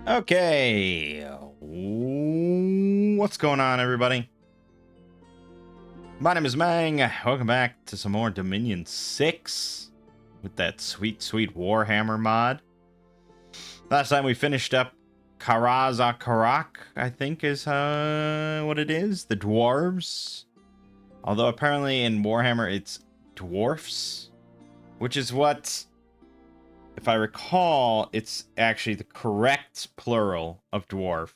Okay, what's going on, everybody? My name is Mangg. Welcome back to some more Dominion 6 with that sweet, sweet Warhammer mod. Last time we finished up Karak, I think is what it is. The dwarves. Although apparently in Warhammer it's dwarfs, which is what, if I recall, it's actually the correct plural of dwarf.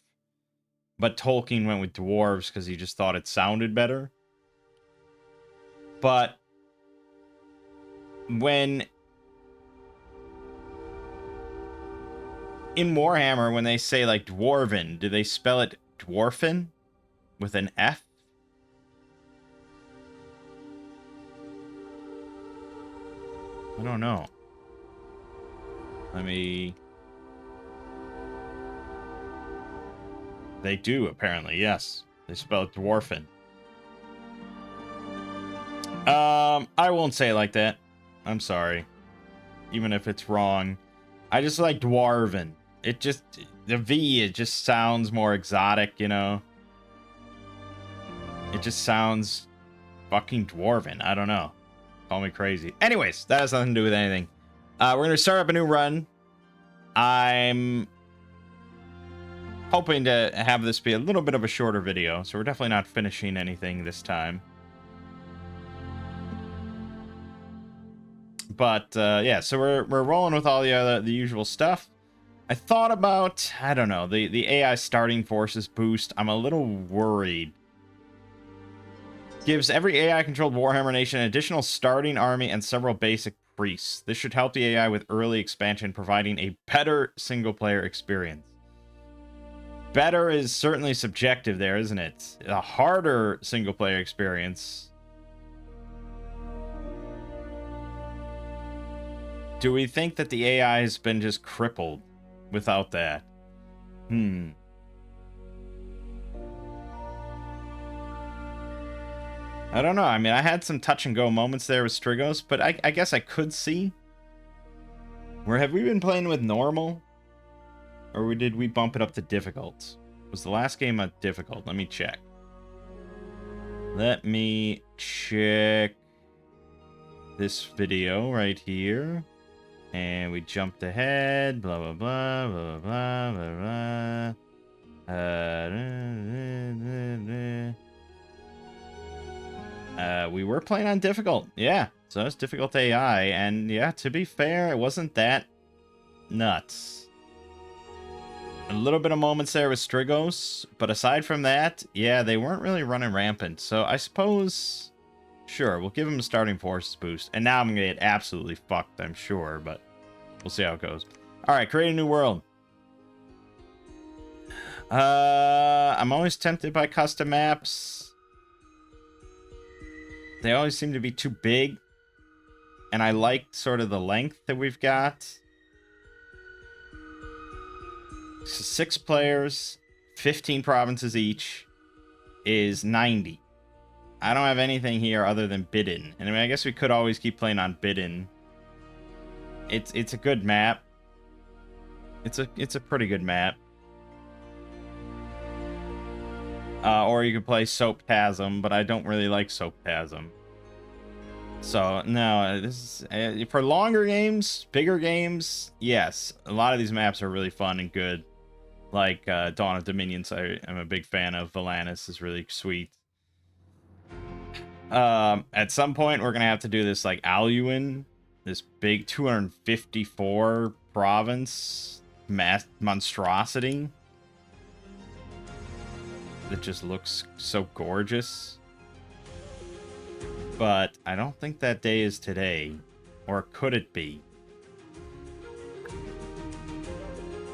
But Tolkien went with dwarves because he just thought it sounded better. But when in Warhammer, when they say like dwarven, do they spell it dwarfen with an F? I don't know. They do, apparently, yes. They spell it dwarfen. I won't say it like that. I'm sorry. Even if it's wrong. I just like dwarven. The V, it just sounds more exotic, you know? It just sounds fucking dwarven. I don't know. Call me crazy. Anyways, that has nothing to do with anything. We're going to start up a new run. I'm hoping to have this be a little bit of a shorter video, so we're definitely not finishing anything this time. But yeah, so we're rolling with all the usual stuff. I thought about, I don't know, the AI starting forces boost. I'm a little worried. Gives every AI-controlled Warhammer nation an additional starting army and several basic priests. This should help the AI with early expansion, providing a better single-player experience. Better is certainly subjective there, isn't it? A harder single-player experience. Do we think that the AI has been just crippled without that? I don't know. I mean, I had some touch-and-go moments there with Strigos, but I guess I could see. Where have we been playing with normal? Or did we bump it up to difficult? Was the last game a difficult? Let me check. Let me check this video right here. And we jumped ahead. Blah, blah, blah, blah, blah, blah, blah. We were playing on difficult. Yeah, so it's difficult AI. And yeah, to be fair, it wasn't that nuts. A little bit of moments there with Strigos, but aside from that, yeah, they weren't really running rampant. So I suppose, sure, we'll give them a starting forces boost. And now I'm going to get absolutely fucked, I'm sure, but we'll see how it goes. All right, create a new world. I'm always tempted by custom maps. They always seem to be too big. And I like sort of the length that we've got. So 6 players, 15 provinces each, is 90. I don't have anything here other than Bidden. And I mean, I guess we could always keep playing on Bidden. It's a good map. It's a pretty good map. Or you could play Soap Chasm, but I don't really like Soap Chasm. So, no, this is, for longer games, bigger games, yes. A lot of these maps are really fun and good. Like Dawn of Dominions, I'm a big fan of. Valanis is really sweet. At some point, we're going to have to do this, like, Aluin. This big 254 province monstrosity. That just looks so gorgeous. But I don't think that day is today. Or could it be?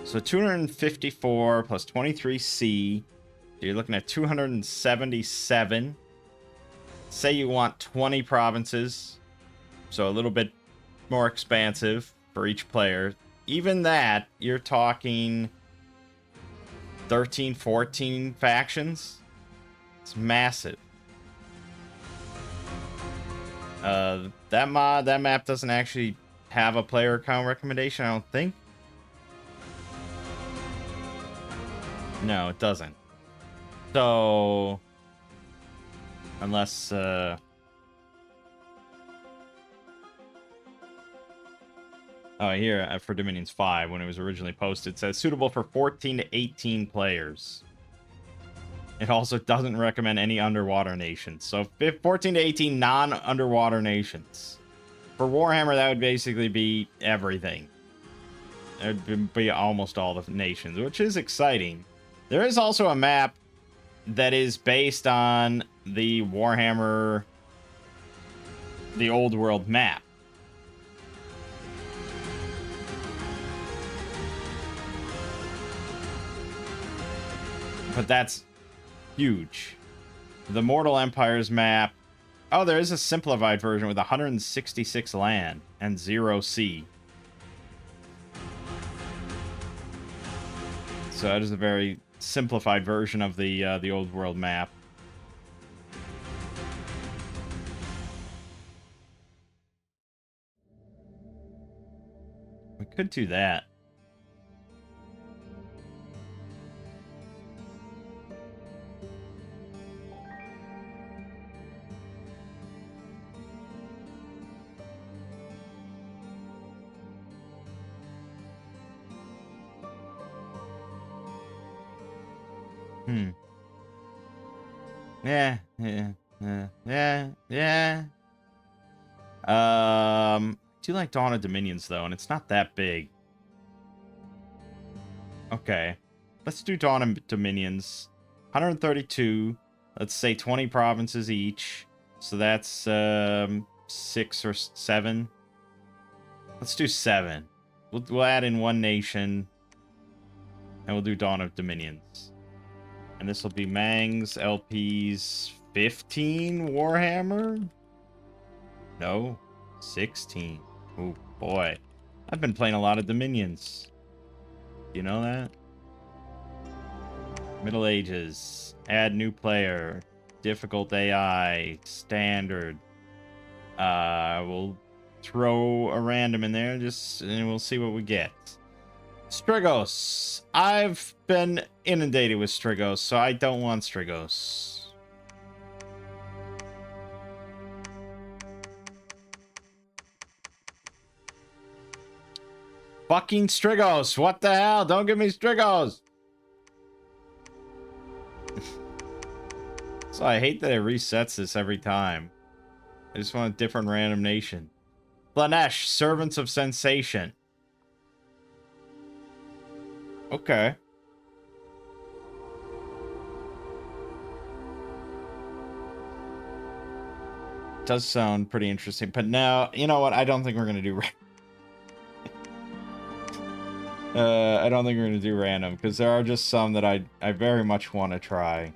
So 254 plus 23C. So you're looking at 277. Say you want 20 provinces. So a little bit more expansive for each player. Even that, you're talking 13, 14 factions. It's massive. That map doesn't actually have a player account recommendation, I don't think. No, it doesn't. So, unless, oh, here, for Dominions 5, when it was originally posted, it says suitable for 14 to 18 players. It also doesn't recommend any underwater nations. So 14 to 18 non-underwater nations. For Warhammer, that would basically be everything. It would be almost all the nations, which is exciting. There is also a map that is based on the Warhammer, the Old World map. But that's huge. The Mortal Empires map. Oh, there is a simplified version with 166 land and 0 sea. So that is a very simplified version of the Old World map. We could do that. Yeah. I do like Dawn of Dominions, though, and it's not that big. Okay. Let's do Dawn of Dominions. 132. Let's say 20 provinces each. So that's 6 or 7. Let's do 7. We'll add in one nation. And we'll do Dawn of Dominions. And this will be Mangg's LP's 15 Warhammer? No, 16. Oh, boy. I've been playing a lot of Dominions. You know that? Middle Ages. Add new player. Difficult AI. Standard. We'll throw a random in there, and we'll see what we get. Strigos. I've been inundated with Strigos, so I don't want Strigos. Fucking Strigos! What the hell? Don't give me Strigos! So I hate that it resets this every time. I just want a different random nation. Slanesh, Servants of Sensation. Okay. Does sound pretty interesting, but now, you know what? I don't think we're gonna do I don't think we're gonna do random, because there are just some that I very much want to try.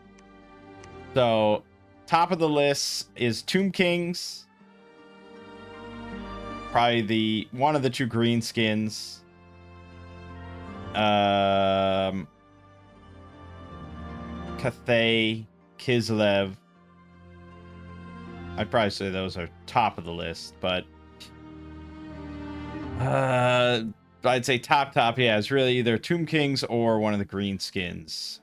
So, top of the list is Tomb Kings. Probably one of the 2 green skins. Cathay, Kislev. I'd probably say those are top of the list, but I'd say top, yeah, it's really either Tomb Kings or one of the green skins.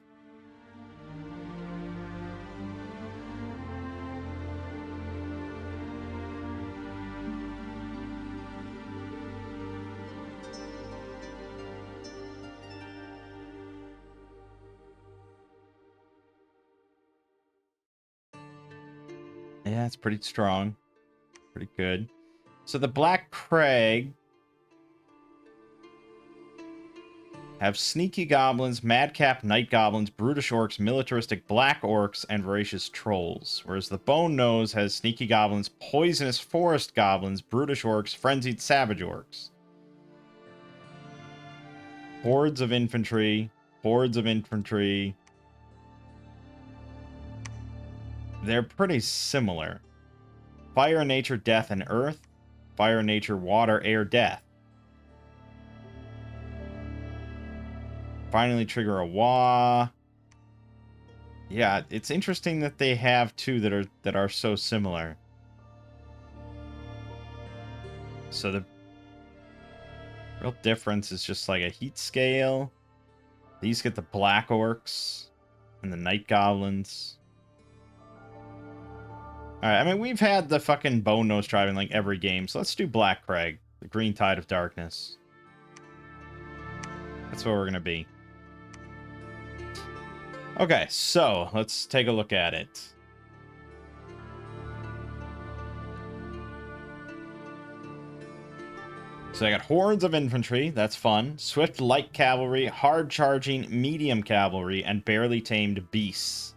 Yeah, it's pretty strong. Pretty good. So the Black Crag have sneaky goblins, madcap night goblins, brutish orcs, militaristic black orcs, and voracious trolls. Whereas the Bone Nose has sneaky goblins, poisonous forest goblins, brutish orcs, frenzied savage orcs. Hordes of infantry. They're pretty similar. Fire, nature, death, and earth. Fire, nature, water, air, death. Finally trigger a wah. Yeah, it's interesting that they have 2 that are so similar. So the real difference is just like a heat scale. These get the Black Orcs and the Night Goblins. Alright, I mean, we've had the fucking Bone Nose Tribe in like every game, so let's do Black Crag, the Green Tide of Darkness. That's what we're gonna be. Okay, so let's take a look at it. So I got hordes of infantry, that's fun. Swift light cavalry, hard charging medium cavalry, and barely tamed beasts.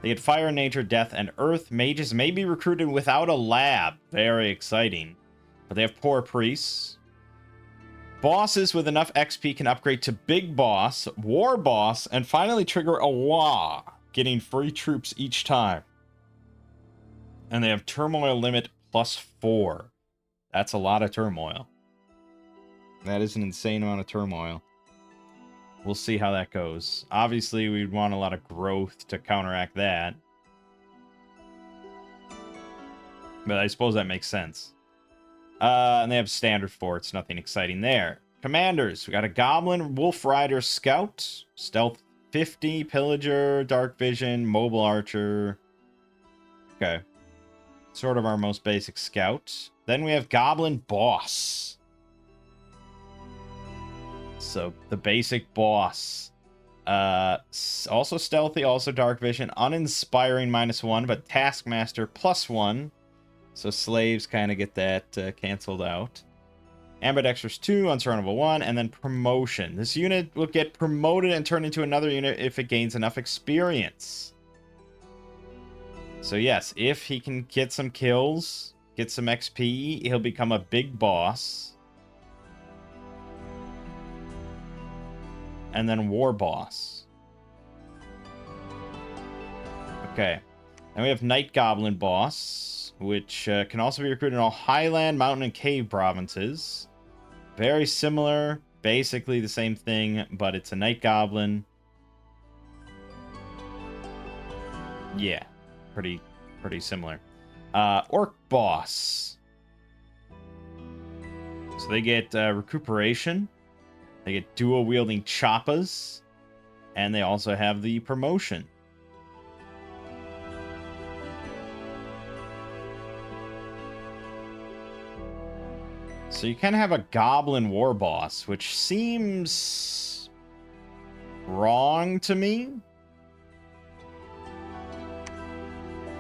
They get fire, nature, death, and earth. Mages may be recruited without a lab. Very exciting. But they have poor priests. Bosses with enough XP can upgrade to Big Boss, War Boss, and finally trigger a Wah, getting free troops each time. And they have turmoil limit +4. That's a lot of turmoil. That is an insane amount of turmoil. We'll see how that goes. Obviously, we'd want a lot of growth to counteract that. But I suppose that makes sense. And they have standard forts, nothing exciting there. Commanders, we got a Goblin, Wolf Rider, Scout, Stealth 50, Pillager, Dark Vision, Mobile Archer. Okay. Sort of our most basic Scout. Then we have Goblin Boss. So, the basic boss. Also stealthy, also dark vision. Uninspiring -1, but Taskmaster +1. So slaves kind of get that canceled out. Ambidextrous 2, Unsurmountable 1, and then promotion. This unit will get promoted and turn into another unit if it gains enough experience. So yes, if he can get some kills, get some XP, he'll become a big boss. And then War Boss. Okay. And we have Night Goblin Boss, which can also be recruited in all Highland, Mountain, and Cave provinces. Very similar. Basically the same thing, but it's a Night Goblin. Yeah. Pretty similar. Orc Boss. So they get recuperation. They get dual-wielding choppas, and they also have the promotion. So you kind of have a Goblin War Boss, which seems wrong to me.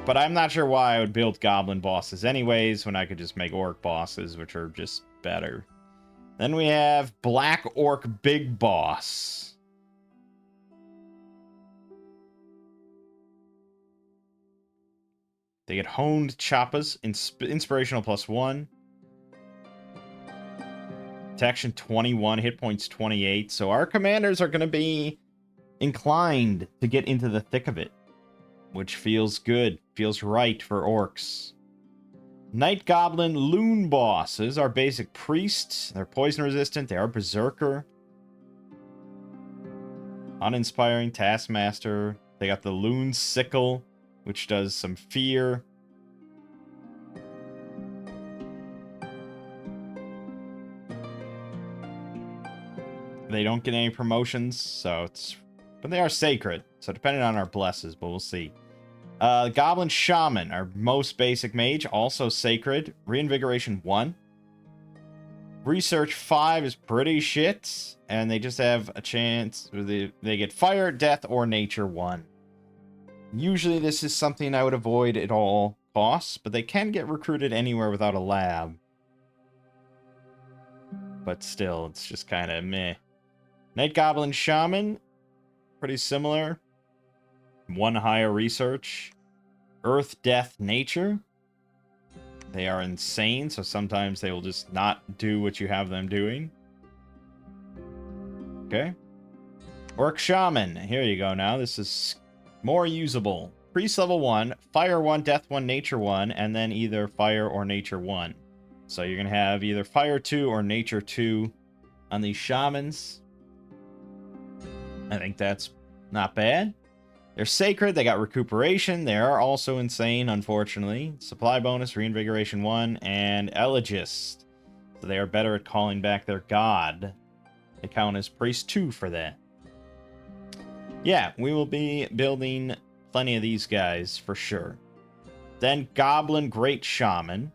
But I'm not sure why I would build Goblin Bosses anyways, when I could just make Orc Bosses, which are just better. Then we have Black Orc Big Boss. They get honed choppas, inspirational +1. Protection 21, hit points 28. So our commanders are going to be inclined to get into the thick of it, which feels good, feels right for orcs. Night Goblin Loon Bosses are basic priests. They're poison resistant. They are berserker. Uninspiring Taskmaster. They got the Loon Sickle, which does some fear. They don't get any promotions, so it's... But they are sacred, so depending on our blesses, but we'll see. Goblin Shaman, our most basic mage, also sacred. Reinvigoration 1. Research 5 is pretty shit, and they just have a chance. They get fire, death, or nature 1. Usually this is something I would avoid at all costs, but they can get recruited anywhere without a lab. But still, it's just kind of meh. Night Goblin Shaman, pretty similar. 1 higher research. Earth, Death, Nature. They are insane, so sometimes they will just not do what you have them doing. Okay. Orc Shaman. Here you go now. This is more usable. Priest level 1, Fire 1, Death 1, Nature 1, and then either Fire or Nature 1. So you're going to have either Fire 2 or Nature 2 on these Shamans. I think that's not bad. They're sacred. They got recuperation. They are also insane, unfortunately. Supply bonus, reinvigoration 1, and Elegist. So they are better at calling back their god. They count as priest 2 for that. yeah, we will be building plenty of these guys for sure. Then Goblin Great Shaman.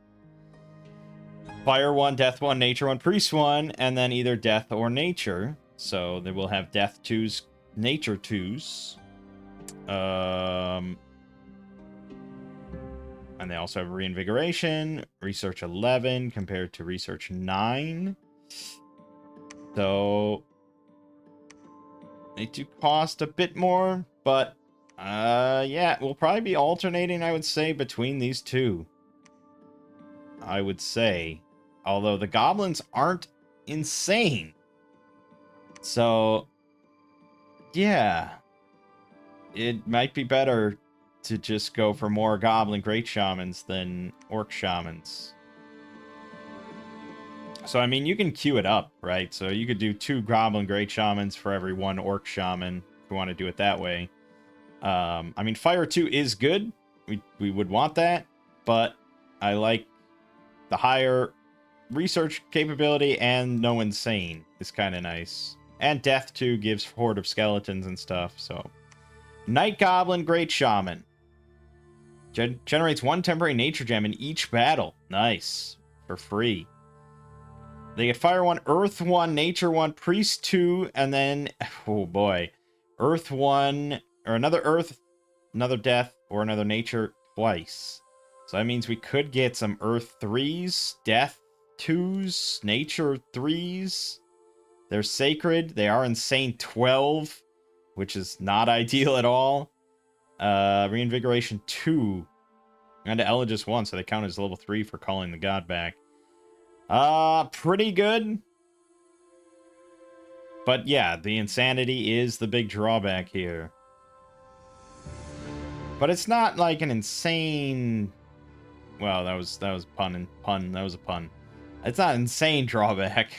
Fire 1, Death 1, Nature 1, Priest 1, and then either Death or Nature. So they will have Death 2s, Nature 2s. And they also have Reinvigoration, Research 11 compared to Research 9. So they do cost a bit more, but yeah, we'll probably be alternating, I would say, between these two. I would say. Although the goblins aren't insane. So, yeah. It might be better to just go for more goblin great shamans than orc shamans. So, I mean, you can queue it up, right? So you could do 2 goblin great shamans for every 1 orc shaman if we want to do it that way. I mean, Fire 2 is good. We would want that, but I like the higher research capability, and no insane is kind of nice. And Death 2 gives Horde of Skeletons and stuff, so... Night Goblin Great Shaman. Generates 1 temporary nature gem in each battle. Nice. For free. They get Fire 1, Earth 1, Nature 1, Priest 2, and then... Oh boy. Earth 1, or another Earth, another Death, or another Nature twice. So that means we could get some Earth 3s, Death 2s, Nature 3s. They're sacred. They are insane 12, which is not ideal at all. Reinvigoration 2. And Elegies 1, so they count as level 3 for calling the god back. Pretty good. But yeah, the insanity is the big drawback here. But it's not like an insane... Well, that was pun. That was a pun. It's not an insane drawback.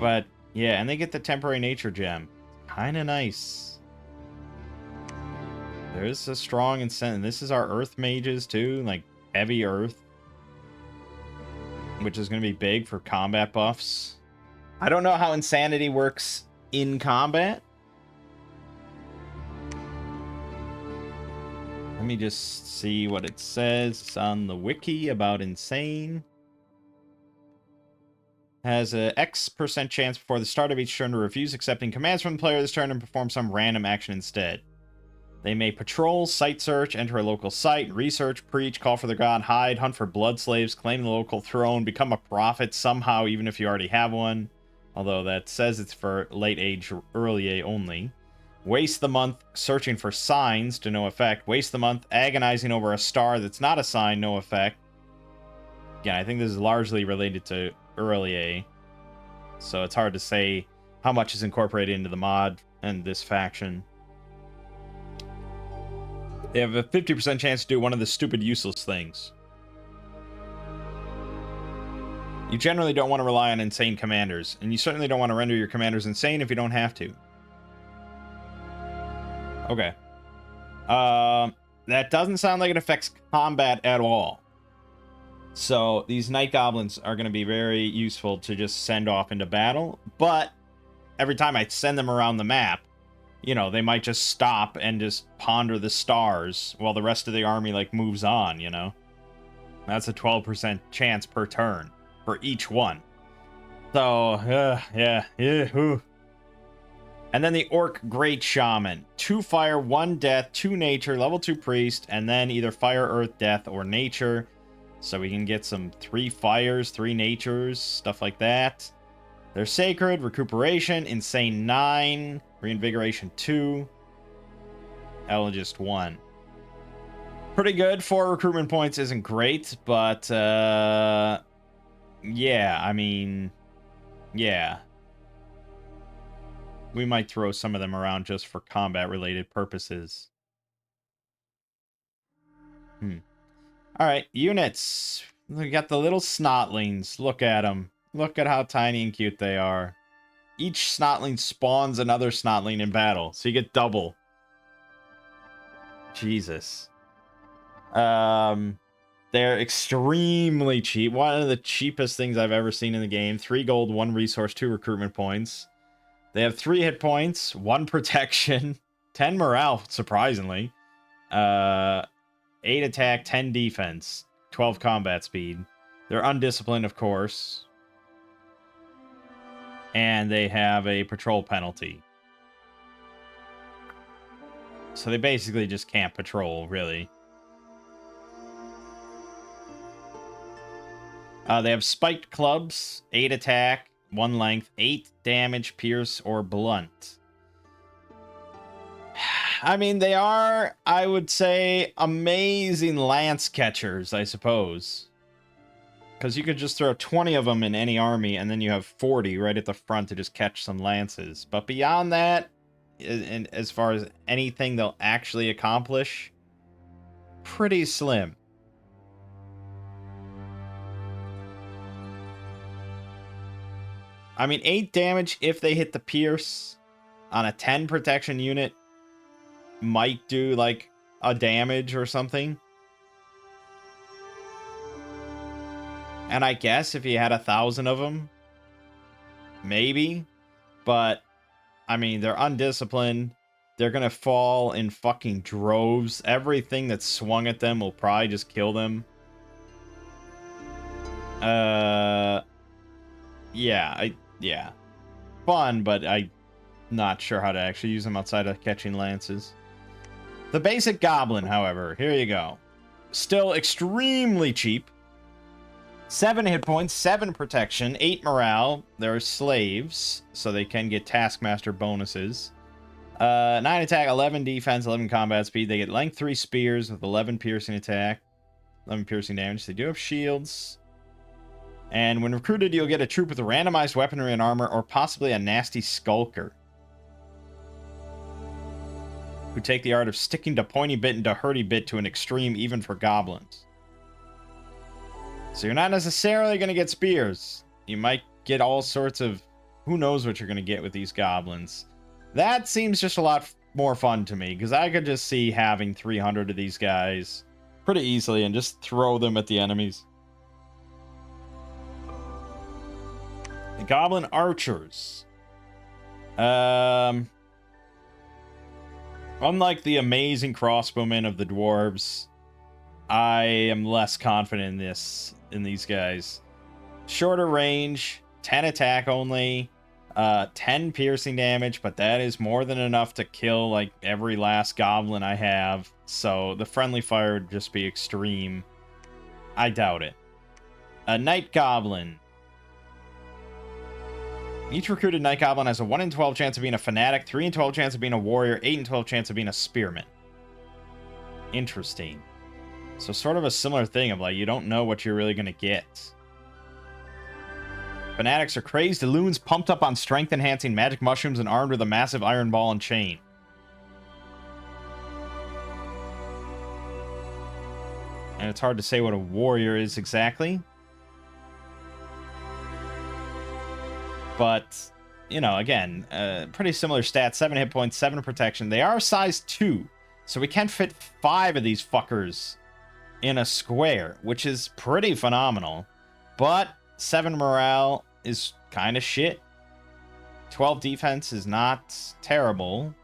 But yeah, and they get the temporary nature gem. Kind of nice. There's a strong incentive. This is our earth mages too, like heavy earth, which is going to be big for combat buffs. I don't know how insanity works in combat. Let me just see what it says on the wiki about insane. Has a X% chance before the start of each turn to refuse accepting commands from the player this turn and perform some random action instead. They may patrol, site search, enter a local site, research, preach, call for the god, hide, hunt for blood slaves, claim the local throne, become a prophet somehow even if you already have one. Although that says it's for late age early A only. Waste the month searching for signs to no effect. Waste the month agonizing over a star that's not a sign, no effect. Again, I think this is largely related to early A. So it's hard to say how much is incorporated into the mod and this faction. They have a 50% chance to do one of the stupid useless things. You generally don't want to rely on insane commanders, and you certainly don't want to render your commanders insane if you don't have to. Okay. That doesn't sound like it affects combat at all. So these night goblins are going to be very useful to just send off into battle, but every time I send them around the map, you know, they might just stop and just ponder the stars while the rest of the army, like, moves on, you know? That's a 12% chance per turn for each one. So, yeah. And then the Orc Great Shaman. 2 fire, 1 death, 2 nature, level 2 priest, and then either fire, earth, death, or nature. So we can get some 3 fires, 3 natures, stuff like that. They're sacred, recuperation, insane 9, reinvigoration 2, Elegist 1. Pretty good. 4 recruitment points isn't great, but yeah, I mean, yeah. We might throw some of them around just for combat-related purposes. Alright, units. We got the little snotlings. Look at them. Look at how tiny and cute they are. Each snotling spawns another snotling in battle, so you get double. Jesus. They're extremely cheap. One of the cheapest things I've ever seen in the game. 3 gold, 1 resource, 2 recruitment points. They have 3 hit points, 1 protection, 10 morale, surprisingly. 8 attack, 10 defense, 12 combat speed. They're undisciplined, of course. And they have a patrol penalty. So they basically just can't patrol, really. They have spiked clubs, 8 attack, 1 length, 8 damage, pierce, or blunt. I mean, they are, I would say, amazing lance catchers, I suppose. Because you could just throw 20 of them in any army, and then you have 40 right at the front to just catch some lances. But beyond that, and as far as anything they'll actually accomplish, pretty slim. I mean, 8 damage if they hit the pierce on a 10 protection unit might do, like, a damage or something. And I guess if you had 1,000 of them, maybe. But, I mean, they're undisciplined. They're gonna fall in fucking droves. Everything that's swung at them will probably just kill them. Yeah. Fun, but I'm not sure how to actually use them outside of catching lances. The basic goblin, however, here you go. Still extremely cheap. 7 hit points, 7 protection, 8 morale. They're slaves, so they can get Taskmaster bonuses. 9 attack, 11 defense, 11 combat speed. They get length 3 spears with 11 piercing attack, 11 piercing damage. They do have shields. And when recruited, you'll get a troop with randomized weaponry and armor, or possibly a nasty skulker, who take the art of sticking to pointy bit and to hurdy bit to an extreme, even for goblins. So you're not necessarily going to get spears. You might get all sorts of... Who knows what you're going to get with these goblins. That seems just a lot more fun to me, because I could just see having 300 of these guys pretty easily and just throw them at the enemies. The Goblin Archers. Unlike the amazing crossbowmen of the dwarves, I am less confident in these guys. Shorter range, 10 attack only, 10 piercing damage, but that is more than enough to kill like every last goblin I have. So the friendly fire would just be extreme. I doubt it. A Night Goblin. Each recruited Night Goblin has a 1 in 12 chance of being a fanatic, 3 in 12 chance of being a warrior, 8 in 12 chance of being a spearman. Interesting. So sort of a similar thing of like, you don't know what you're really going to get. Fanatics are crazed loons pumped up on strength-enhancing magic mushrooms and armed with a massive iron ball and chain. And it's hard to say what a warrior is exactly. But, you know, again, pretty similar stats. 7 hit points, 7 protection. They are size 2, so we can fit 5 of these fuckers in a square, which is pretty phenomenal. But 7 morale is kind of shit. 12 defense is not terrible.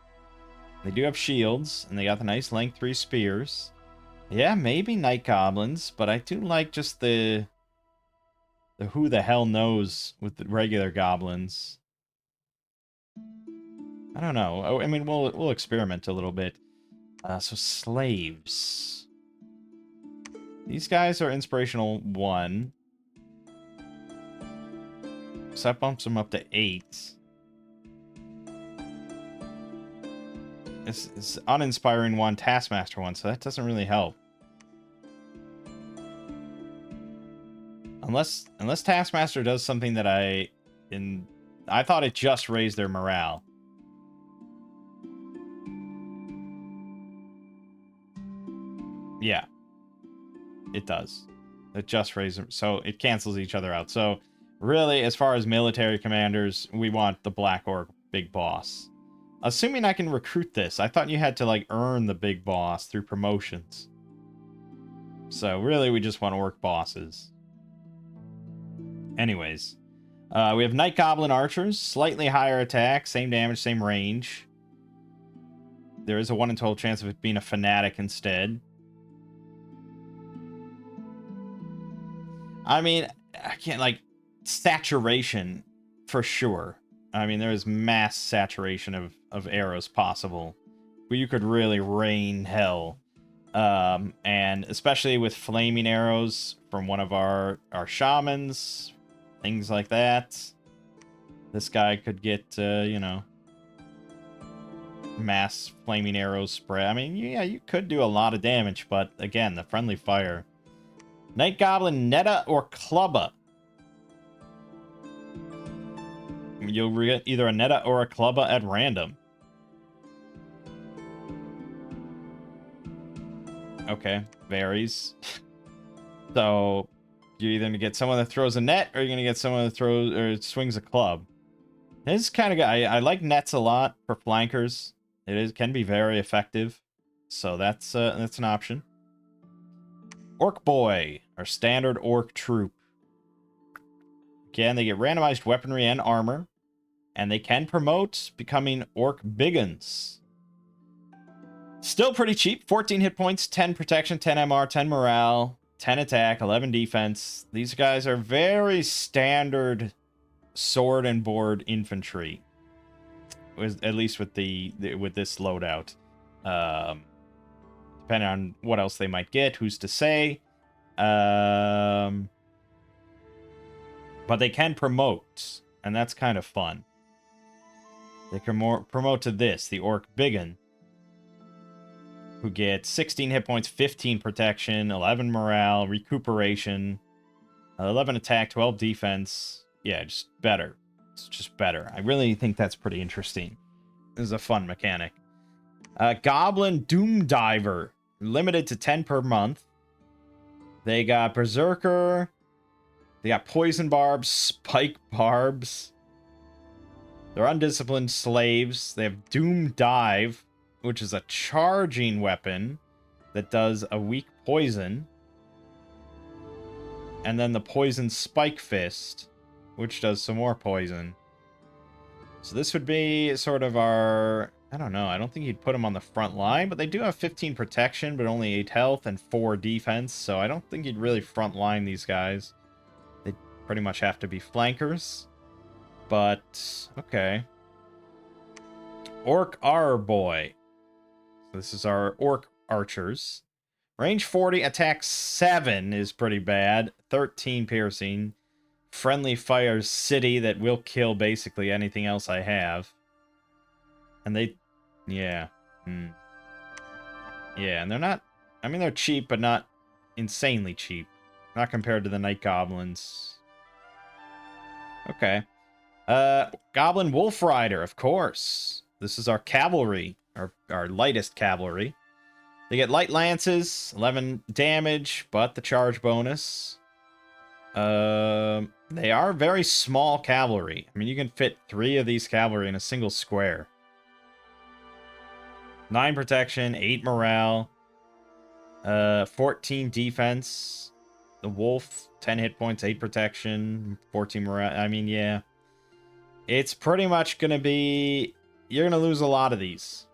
They do have shields, and they got the nice length 3 spears. Yeah, maybe Night Goblins, but I do like just the who the hell knows with the regular goblins. I don't know. I mean, we'll experiment a little bit. So slaves. These guys are inspirational 1. So that bumps them up to 8. It's uninspiring 1, Taskmaster 1, so that doesn't really help. Unless Taskmaster does something that I thought it just raised their morale. Yeah. It does. It just raises them, so it cancels each other out. So really, as far as military commanders, we want the Black Orc Big Boss. Assuming I can recruit this, I thought you had to like earn the Big Boss through promotions. So really, we just want Orc bosses. Anyways, We have Night Goblin Archers, slightly higher attack, same damage, same range. There is a 1 in 12 chance of it being a Fanatic instead. I mean, I can't, like, saturation for sure. I mean, there is mass saturation of arrows possible, but you could really rain hell. And especially with flaming arrows from one of our shamans, things like that. This guy could get, you know, mass flaming arrows spread. I mean, yeah, you could do a lot of damage, but again, the friendly fire. Night Goblin, Netta, or Clubba. You'll get either a Netta or a Clubba at random. Okay, varies. So, you're either going to get someone that throws a net, or you're going to get someone that throws or swings a club. This is kind of good. I like nets a lot for flankers. Can be very effective. So that's an option. Orc Boy, our standard orc troop. Again, they get randomized weaponry and armor. And they can promote becoming Orc Biggins. Still pretty cheap. 14 hit points, 10 protection, 10 MR, 10 morale, 10 attack, 11 defense. These guys are very standard sword and board infantry. At least with with this loadout. Depending on what else they might get, who's to say. But they can promote, and that's kind of fun. They can promote to this, the Orc Biggin, who gets 16 hit points, 15 protection, 11 morale, recuperation, 11 attack, 12 defense. Yeah, just better. It's just better. I really think that's pretty interesting. This is a fun mechanic. Goblin Doom Diver, limited to 10 per month. They got Berserker. They got Poison Barbs, Spike Barbs. They're undisciplined slaves. They have Doom Dive, which is a charging weapon that does a weak poison. And then the Poison Spike Fist, which does some more poison. So this would be sort of our... I don't know. I don't think you'd put them on the front line, but they do have 15 protection, but only 8 health and 4 defense. So I don't think you'd really front line these guys. They pretty much have to be flankers. But, okay. Orc Boy. So this is our Orc Archers. Range 40, attack 7 is pretty bad. 13 piercing. Friendly fire city that will kill basically anything else I have. And they... yeah. Yeah, and they're not... I mean, they're cheap, but not insanely cheap. Not compared to the Night Goblins. Okay. Goblin Wolf Rider, of course. This is our cavalry, our lightest cavalry. They get light lances, 11 damage, but the charge bonus. They are very small cavalry. I mean, you can fit 3 of these cavalry in a single square. 9 protection, 8 morale, 14 defense. The wolf, 10 hit points, 8 protection, 14 morale. I mean, yeah. It's pretty much going to be... you're going to lose a lot of these.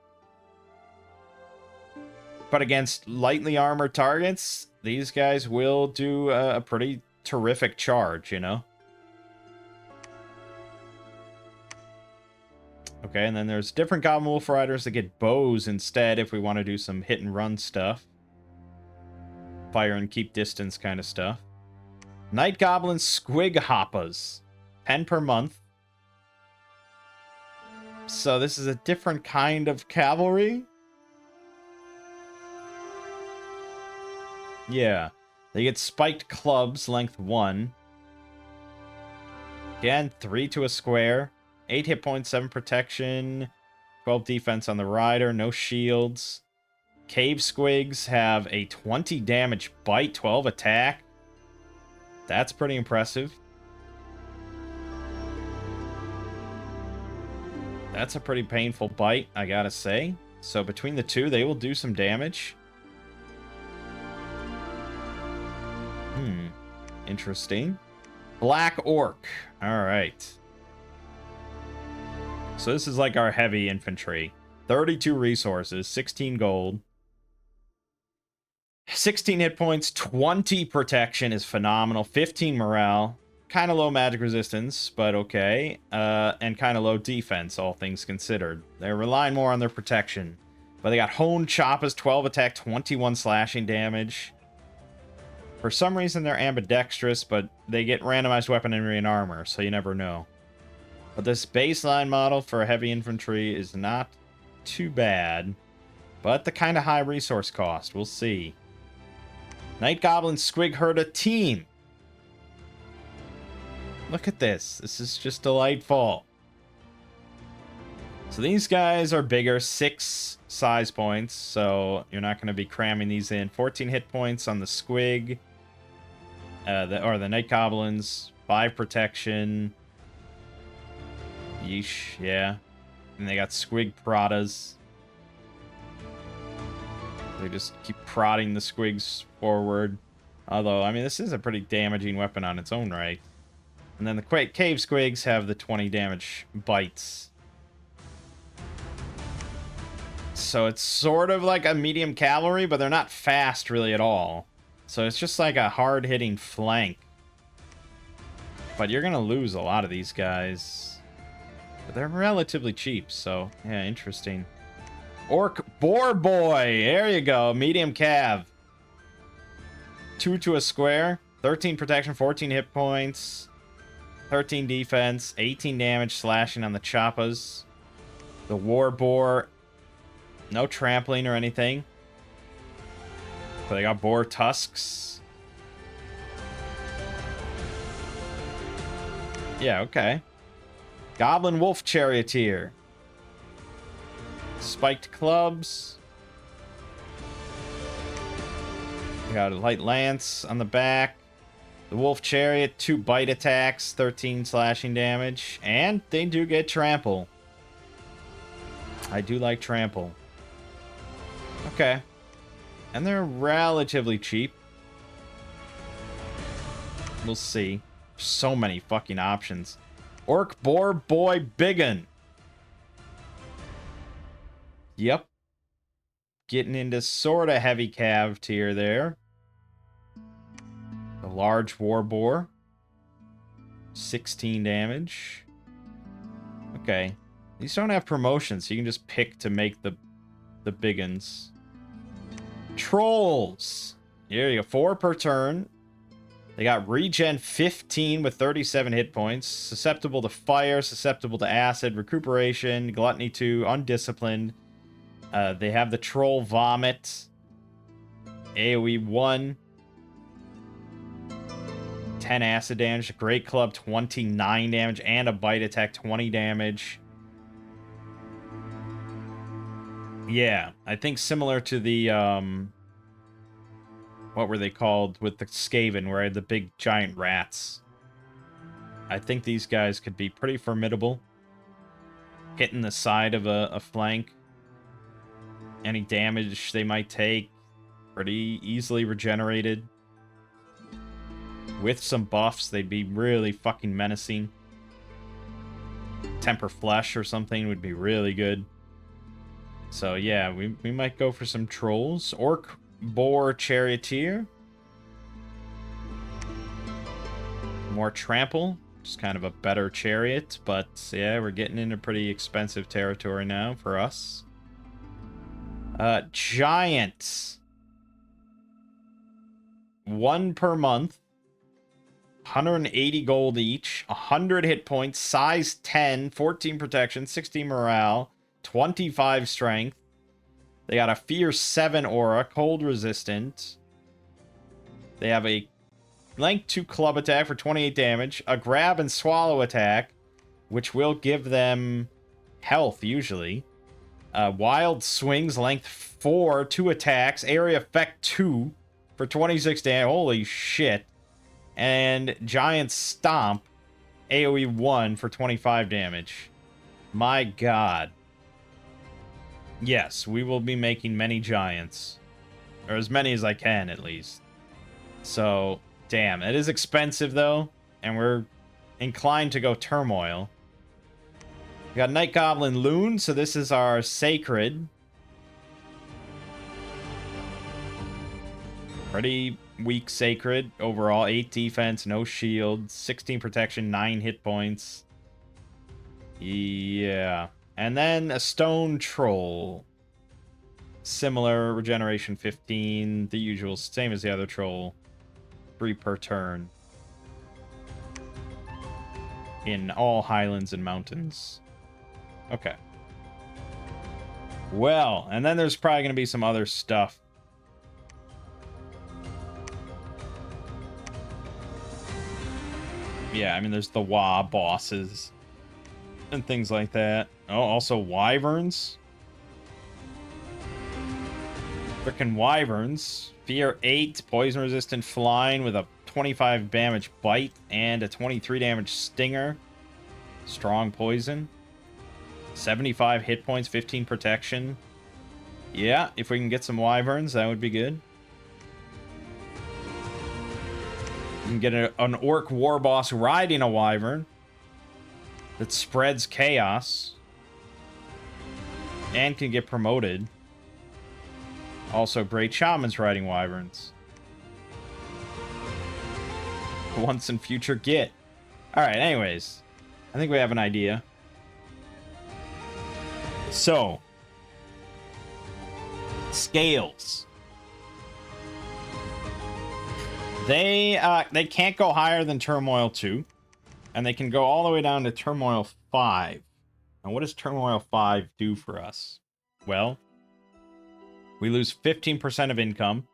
But against lightly armored targets, these guys will do a pretty terrific charge, you know? Okay, and then there's different Goblin Wolf Riders that get bows instead if we want to do some hit and run stuff. Fire and keep distance kind of stuff. Night Goblin Squig Hoppas. 10 per month. So this is a different kind of cavalry. Yeah. They get spiked clubs, length 1. Again, 3 to a square. 8 hit points, 7 protection. 12 defense on the rider, no shields. Cave Squigs have a 20 damage bite, 12 attack. That's pretty impressive. That's a pretty painful bite, I gotta say. So between the two, they will do some damage. Interesting. Black Orc. All right. So this is like our heavy infantry. 32 resources, 16 gold. 16 hit points, 20 protection is phenomenal. 15 morale. Kind of low magic resistance, but okay. And kind of low defense, all things considered. They're relying more on their protection. But they got Honed Choppas, 12 attack, 21 slashing damage. For some reason, they're ambidextrous, but they get randomized weaponry and armor, so you never know. But this baseline model for heavy infantry is not too bad. But the kind of high resource cost. We'll see. Night Goblin Squig Herda team. Look at this. This is just delightful. So these guys are bigger, 6 size points, so you're not going to be cramming these in. 14 hit points on the Squig, the Night Goblins, 5 protection. Yeesh, yeah. And they got Squig Pradas. They just keep prodding the Squigs forward. Although, I mean, this is a pretty damaging weapon on its own right. And then the Cave Squigs have the 20 damage bites. So it's sort of like a medium cavalry, but they're not fast really at all. So it's just like a hard-hitting flank. But you're going to lose a lot of these guys. But they're relatively cheap, so yeah, interesting. Orc Boar Boy. There you go. Medium cav. 2 to a square. 13 protection, 14 hit points. 13 defense, 18 damage slashing on the Choppas. The War Boar, no trampling or anything. But they got boar tusks. Yeah, okay. Goblin Wolf Charioteer. Spiked clubs. We got a light lance on the back. The Wolf Chariot, 2 bite attacks, 13 slashing damage, and they do get trample. I do like trample. Okay. And they're relatively cheap. We'll see. So many fucking options. Orc Boar Boy Biggin. Yep. Getting into sort of heavy cav tier there. The large war boar. 16 damage. Okay. These don't have promotions, so you can just pick to make the biggins. Trolls. Here you go. 4 per turn. They got regen 15 with 37 hit points. Susceptible to fire, susceptible to acid, recuperation, gluttony 2, undisciplined. They have the troll vomit. AoE 1. 10 acid damage, great club 29 damage, and a bite attack 20 damage. Yeah, I think similar to the what were they called with the Skaven, where I had the big giant rats. I think these guys could be pretty formidable. Hitting the side of a flank. Any damage they might take, pretty easily regenerated. With some buffs, they'd be really fucking menacing. Temper Flesh or something would be really good. So yeah, we might go for some trolls. Orc Boar Charioteer. More trample. Just kind of a better chariot. But yeah, we're getting into pretty expensive territory now for us. Giants. 1 per month. 180 gold each, 100 hit points, size 10, 14 protection, 16 morale, 25 strength. They got a Fear 7 aura, cold resistant. They have a Length 2 club attack for 28 damage, a grab and swallow attack, which will give them health usually. Wild swings, length 4, 2 attacks, area effect 2 for 26 damage. Holy shit. And Giant Stomp, AoE 1 for 25 damage. My god. Yes, we will be making many giants. Or as many as I can, at least. So, damn. It is expensive, though. and we're inclined to go Turmoil. We got Night Goblin Loon, so this is our Sacred. Pretty weak Sacred overall. 8 defense, no shield, 16 protection, 9 hit points. Yeah. And then a Stone Troll. Similar, regeneration 15, the usual, same as the other troll. 3 per turn. In all highlands and mountains. Okay. Well, and then there's probably going to be some other stuff. Yeah, I mean, there's the WA bosses and things like that. Oh, also Wyverns. Frickin' Wyverns. Fear 8, poison resistant flying with a 25 damage bite and a 23 damage stinger. Strong poison. 75 hit points, 15 protection. Yeah, if we can get some Wyverns, that would be good. You can get an Orc War Boss riding a Wyvern that spreads chaos and can get promoted. Also, Great Shamans riding Wyverns. Once and future get. Alright, anyways. I think we have an idea. So. Scales. They can't go higher than Turmoil 2. And they can go all the way down to Turmoil 5. And what does Turmoil 5 do for us? Well, we lose 15% of income.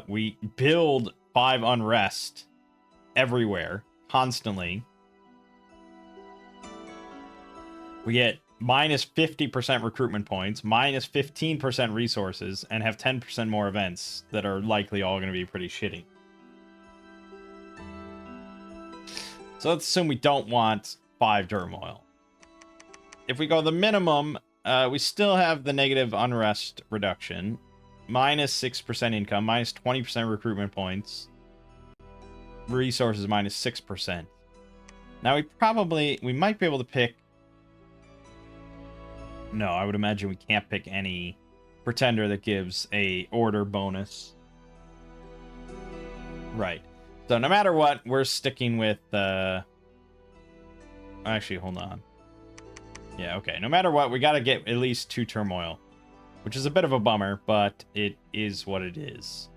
We build 5 unrest everywhere, constantly. We get minus 50% recruitment points, minus 15% resources, and have 10% more events that are likely all going to be pretty shitty. So let's assume we don't want 5 turmoil. If we go the minimum, we still have the negative unrest reduction. Minus 6% income, minus 20% recruitment points. Resources minus 6%. Now we might be able to pick... No, I would imagine we can't pick any pretender that gives a order bonus. Right. So no matter what, we're sticking with actually, hold on. Yeah, okay. No matter what, we gotta get at least 2 turmoil. Which is a bit of a bummer, but it is what it is.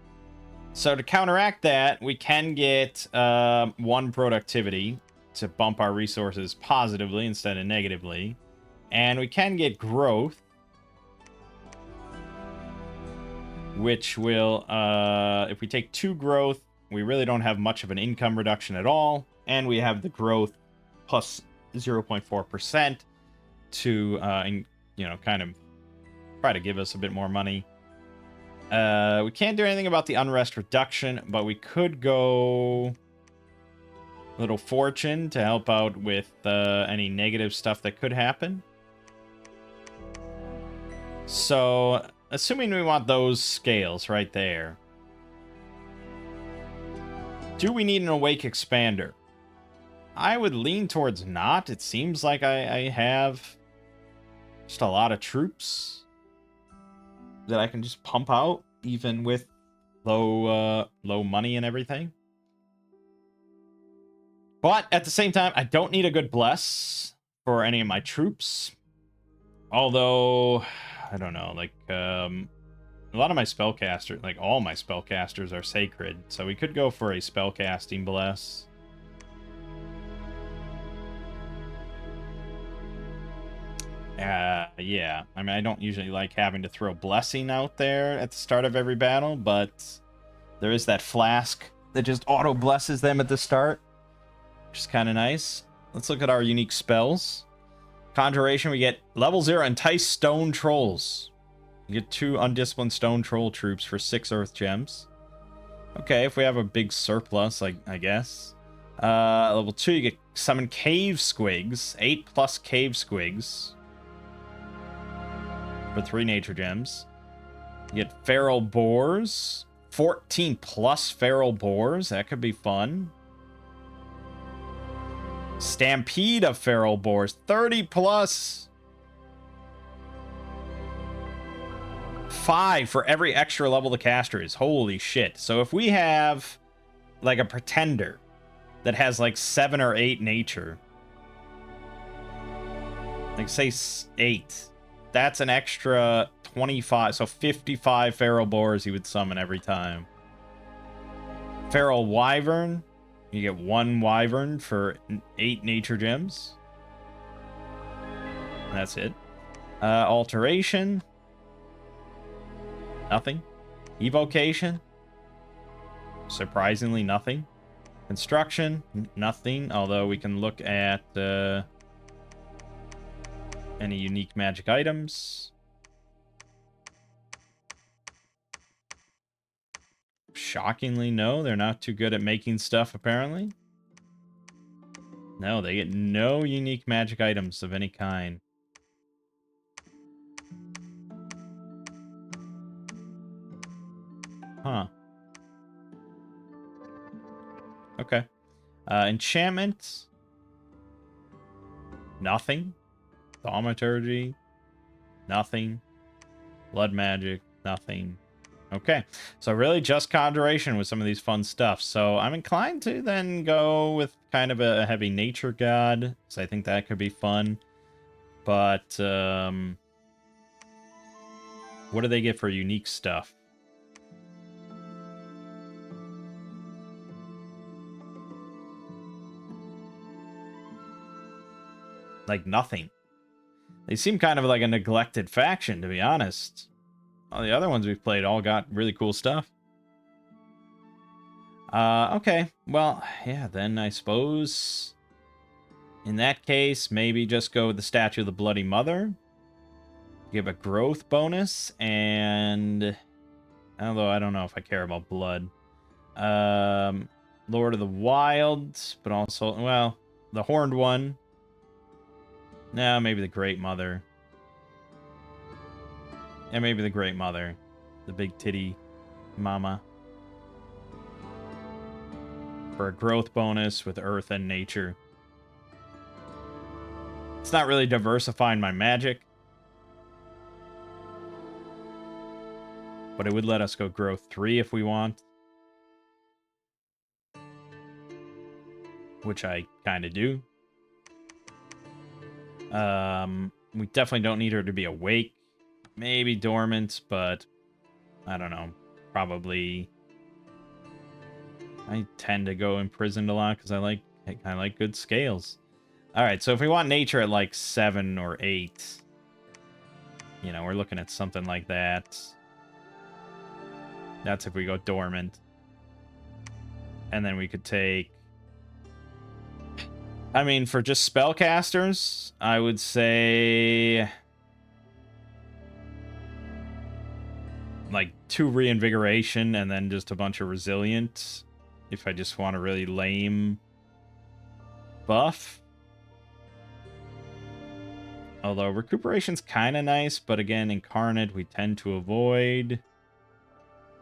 So to counteract that, we can get 1 productivity to bump our resources positively instead of negatively. And we can get growth, which will, if we take 2 growth, we really don't have much of an income reduction at all. And we have the growth plus 0.4% to, kind of try to give us a bit more money. We can't do anything about the unrest reduction, but we could go Little Fortune to help out with any negative stuff that could happen. So, assuming we want those scales right there, do we need an Awake Expander? I would lean towards not. It seems like I have just a lot of troops that I can just pump out, even with low money and everything. But at the same time, I don't need a good bless for any of my troops. Although, I don't know, like, a lot of my spellcasters, like all my spellcasters are sacred, so we could go for a spellcasting bless. Yeah. I mean, I don't usually like having to throw blessing out there at the start of every battle, but there is that flask that just auto blesses them at the start, which is kind of nice. Let's look at our unique spells. Conjuration, we get level 0 Entice Stone Trolls. You get 2 undisciplined Stone Troll troops for 6 Earth Gems. Okay, if we have a big surplus, I guess. Level 2, you get Summon Cave Squigs. 8 plus Cave Squigs. For 3 Nature Gems. You get Feral Boars. 14 plus Feral Boars. That could be fun. Stampede of feral boars. 30 plus. 5 for every extra level the caster is. Holy shit. So if we have like a pretender that has like 7 or 8 nature, like say 8, that's an extra 25. So 55 feral boars he would summon every time. Feral wyvern. You get 1 wyvern for 8 nature gems. That's it. Alteration. Nothing. Evocation. Surprisingly, nothing. Construction. Nothing. Although we can look at any unique magic items. Shockingly, no. They're not too good at making stuff, apparently. No, they get no unique magic items of any kind. Huh. Okay. Enchantment. Nothing. Thaumaturgy. Nothing. Blood magic. Nothing. Okay. So really just conjuration with some of these fun stuff. So I'm inclined to then go with kind of a heavy nature god. So I think that could be fun. But what do they get for unique stuff? Like nothing. They seem kind of like a neglected faction, to be honest. All the other ones we've played all got really cool stuff. Okay. Well, yeah, then I suppose in that case, maybe just go with the Statue of the Bloody Mother. Give a growth bonus, and although I don't know if I care about blood. Lord of the Wild, but also, well, the Horned One. No, maybe the Great Mother. Yeah, maybe the Great Mother. The big titty mama. For a growth bonus with Earth and Nature. It's not really diversifying my magic. But it would let us go growth 3 if we want. Which I kind of do. We definitely don't need her to be awake. Maybe dormant, but I don't know. Probably I tend to go imprisoned a lot because I kind of like good scales. All right, so if we want nature at like 7 or 8, you know, we're looking at something like that. That's if we go dormant. And then we could take, I mean, for just spellcasters, I would say like 2 reinvigoration and then just a bunch of resilient if I just want a really lame buff. Although recuperation's kind of nice, but again, incarnate we tend to avoid.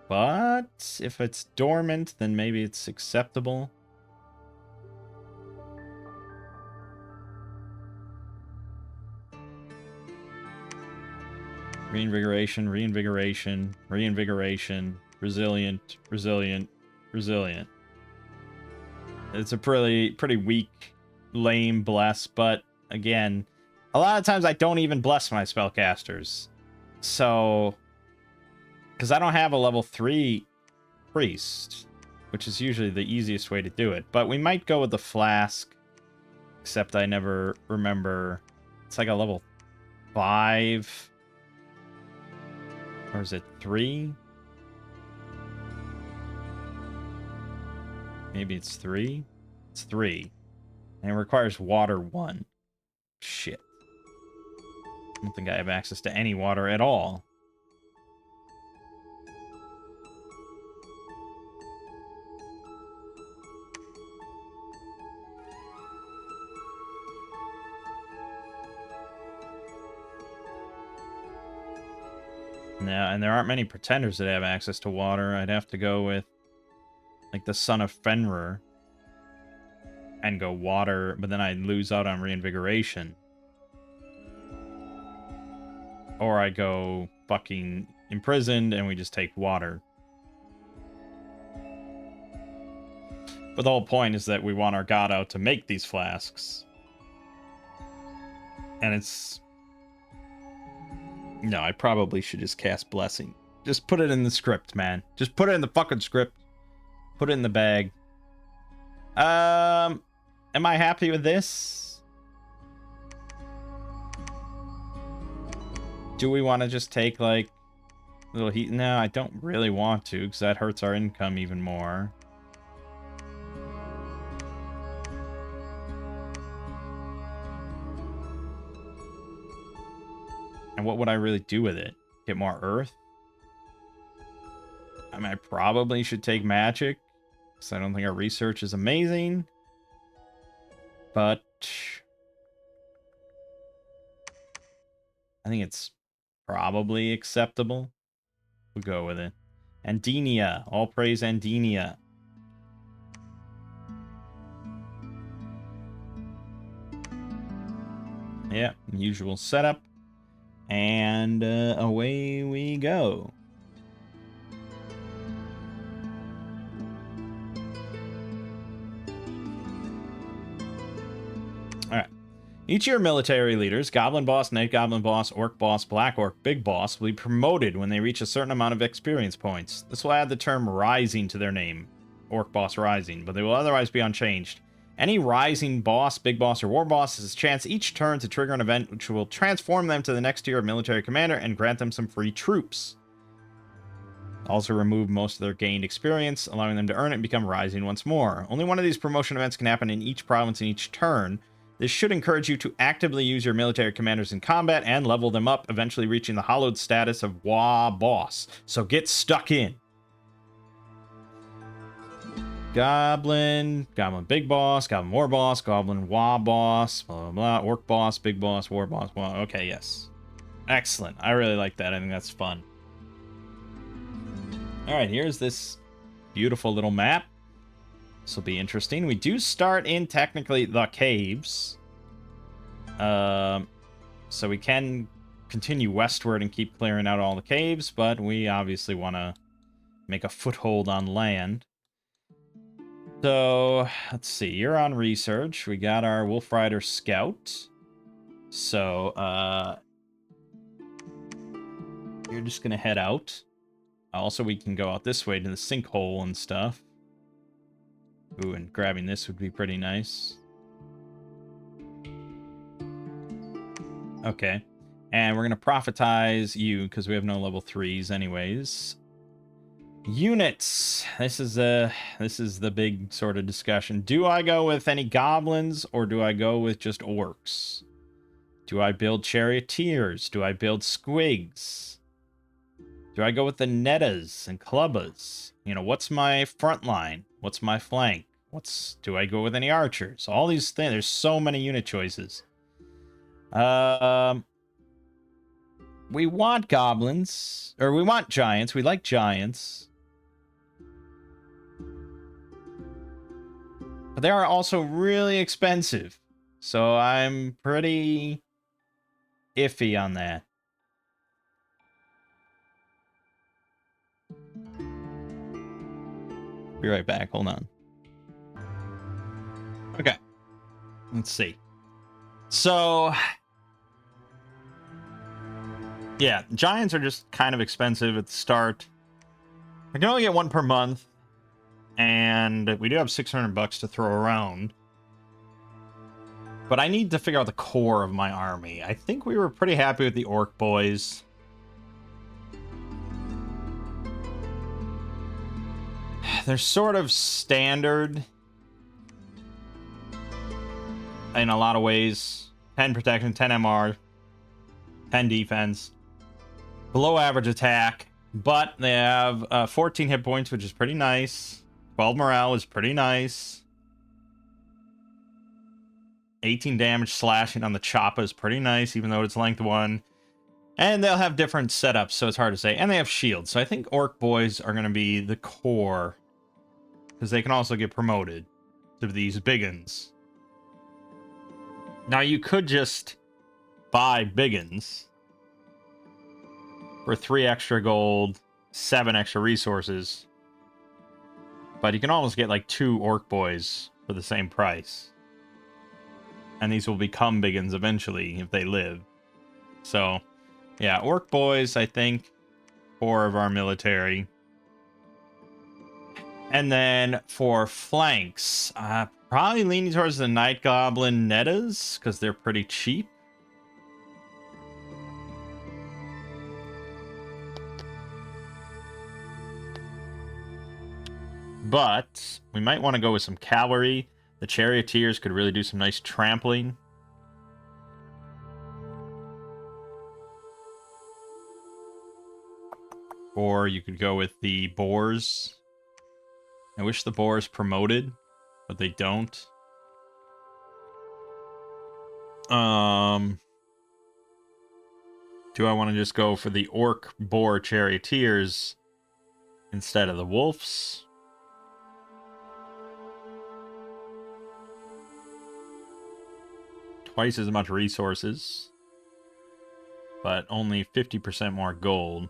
But if it's dormant, then maybe it's acceptable. Reinvigoration, reinvigoration, reinvigoration, resilient, resilient, resilient. It's a pretty weak, lame bless, but again, a lot of times I don't even bless my spellcasters. So, because I don't have a level 3 priest, which is usually the easiest way to do it. But we might go with the flask, except I never remember. It's like a level 5. Or is it 3? Maybe it's 3? It's 3. And it requires water 1. Shit. I don't think I have access to any water at all. No, and there aren't many pretenders that have access to water. I'd have to go with, like, the Son of Fenrir. and go water, but then I lose out on reinvigoration. Or I go fucking imprisoned and we just take water. But the whole point is that we want our god out to make these flasks. And it's... No, I probably should just cast Blessing. Just put it in the script, man. Just put it in the fucking script. Put it in the bag. Am I happy with this? Do we want to just take, like, a little heat? No, I don't really want to, because that hurts our income even more. And what would I really do with it? Get more earth? I mean, I probably should take magic, because I don't think our research is amazing. But I think it's probably acceptable. We'll go with it. Andenia. All praise Andenia. Yeah, usual setup. And away we go. Alright. Each year, military leaders, Goblin Boss, Night Goblin Boss, Orc Boss, Black Orc, Big Boss, will be promoted when they reach a certain amount of experience points. This will add the term Rising to their name. Orc Boss Rising, but they will otherwise be unchanged. Any Rising Boss, Big Boss, or War Boss has a chance each turn to trigger an event which will transform them to the next tier of military commander and grant them some free troops. Also remove most of their gained experience, allowing them to earn it and become Rising once more. Only one of these promotion events can happen in each province in each turn. This should encourage you to actively use your military commanders in combat and level them up, eventually reaching the hallowed status of Wa Boss. So get stuck in. Goblin Big Boss, Goblin War Boss, Goblin Wa Boss, blah, blah, blah, Orc Boss, Big Boss, War Boss. Well, okay, yes. Excellent. I really like that. I think that's fun. Alright, here's this beautiful little map. This will be interesting. We do start in, technically, the caves. So we can continue westward and keep clearing out all the caves, but we obviously want to make a foothold on land. So, let's see. You're on research. We got our Wolf Rider Scout. So, you're just going to head out. Also, we can go out this way to the sinkhole and stuff. Ooh, and grabbing this would be pretty nice. Okay. And we're going to prophetize you, because we have no level 3s anyways. Units. This is the big sort of discussion. Do I go with any goblins, or do I go with just orcs? Do I build charioteers? Do I build squigs? Do I go with the nettas and clubbas? You know, what's my front line? What's my flank? Do I go with any archers? All these things. There's so many unit choices. We want goblins, or we want giants. We like giants. But they are also really expensive. So I'm pretty iffy on that. Be right back. Hold on. Okay. Let's see. So, yeah, giants are just kind of expensive at the start. I can only get one per month, and we do have $600 to throw around. But I need to figure out the core of my army. I think we were pretty happy with the orc boys. They're sort of standard in a lot of ways. 10 protection, 10 MR, 10 defense. Below average attack, but they have 14 hit points, which is pretty nice. 12 morale is pretty nice. 18 damage slashing on the choppa is pretty nice, even though it's length 1. And they'll have different setups, so it's hard to say. And they have shields, so I think orc boys are going to be the core, because they can also get promoted. of these biggins. Now, you could just buy biggins for 3 extra gold, 7 extra resources. But you can almost get like 2 orc boys for the same price. And these will become biggins eventually if they live. So, yeah, orc boys, I think, 4 of our military. And then for flanks, probably leaning towards the Night Goblin Nettas, because they're pretty cheap. But we might want to go with some cavalry. The charioteers could really do some nice trampling. Or you could go with the boars. I wish the boars promoted, but they don't. Do I want to just go for the orc boar charioteers instead of the wolves? Twice as much resources, but only 50% more gold.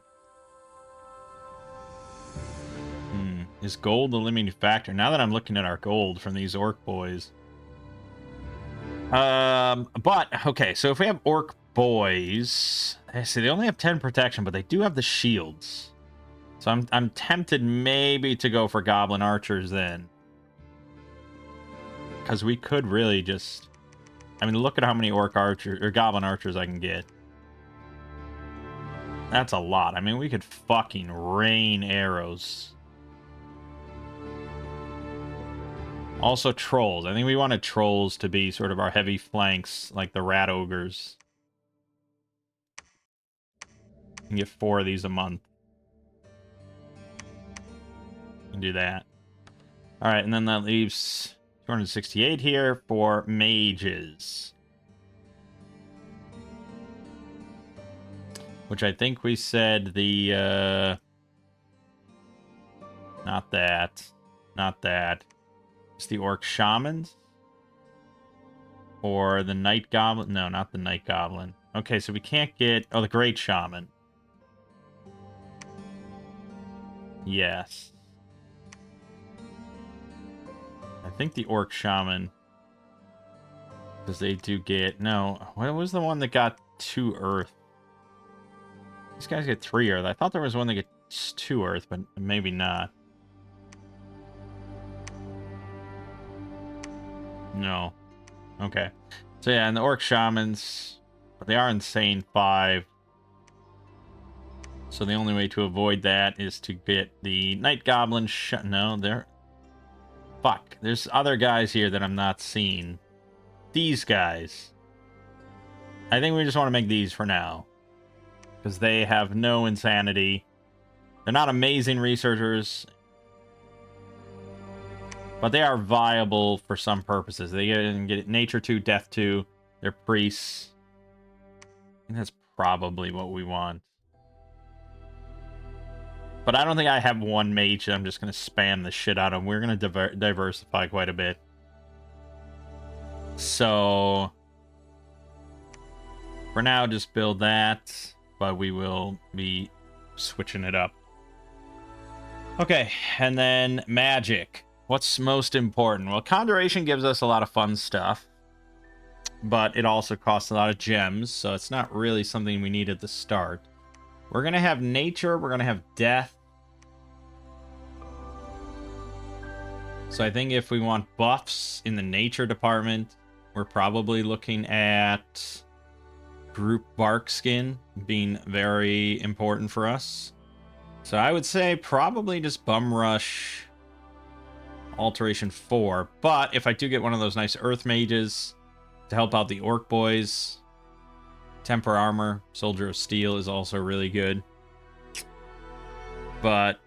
Is gold the limiting factor? Now that I'm looking at our gold from these orc boys. But, okay, so if we have orc boys, I see they only have 10 protection, but they do have the shields. So I'm tempted maybe to go for goblin archers then. Because we could really just... I mean, look at how many orc archers, or goblin archers I can get. That's a lot. I mean, we could fucking rain arrows. Also trolls. I think we wanted trolls to be sort of our heavy flanks, like the rat ogres. You can get 4 of these a month. And do that. Alright, and then that leaves 268 here for mages. Which I think we said the, not that. Not that. It's the orc shamans? Or the night goblin? No, not the night goblin. Okay, so we can't get... Oh, the great shaman. Yes. I think the orc shaman... Because they do get... No, what was the one that got 2 earth? These guys get 3 earth. I thought there was one that gets 2 earth, but maybe not. No. Okay. So yeah, and the orc shamans, they are insane 5. So the only way to avoid that is to get the night goblin no, they're... Fuck. There's other guys here that I'm not seeing. These guys. I think we just want to make these for now. Because they have no insanity. They're not amazing researchers. But they are viable for some purposes. They can get nature 2, death 2. They're priests. I think that's probably what we want. But I don't think I have one mage that I'm just going to spam the shit out of. We're going to diversify quite a bit. So, for now, just build that. But we will be switching it up. Okay, and then magic. What's most important? Well, conjuration gives us a lot of fun stuff. But it also costs a lot of gems. So it's not really something we need at the start. We're going to have nature. We're going to have death. So I think if we want buffs in the nature department, we're probably looking at group bark skin being very important for us. So I would say probably just bum rush alteration 4. But if I do get one of those nice earth mages to help out the orc boys, temper armor, soldier of steel is also really good. But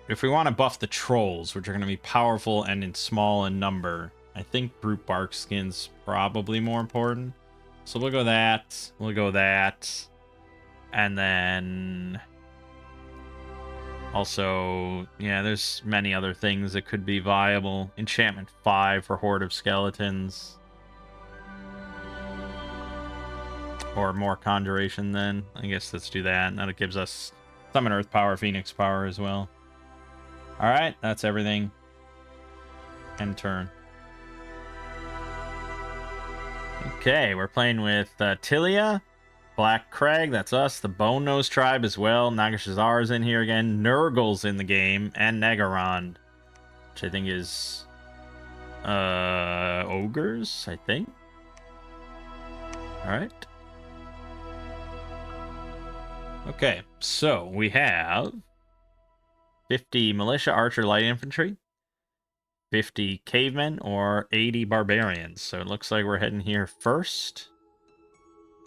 if we want to buff the trolls, which are going to be powerful and in small in number, I think brute bark skin's probably more important. So we'll go that. We'll go that. And then Also, yeah, there's many other things that could be viable. Enchantment 5 for Horde of Skeletons. Or more Conjuration then. I guess let's do that. And that gives us Summon Earth Power, Phoenix Power as well. Alright, that's everything. End turn. Okay, we're playing with Tilia, Black Crag, that's us, the Bone Nose Tribe as well. Nagashazar's in here again. Nurgle's in the game, and Negaron, which I think is ogres, I think. Alright. Okay, so we have 50 Militia, Archer, Light Infantry, 50 Cavemen, or 80 Barbarians. So it looks like we're heading here first.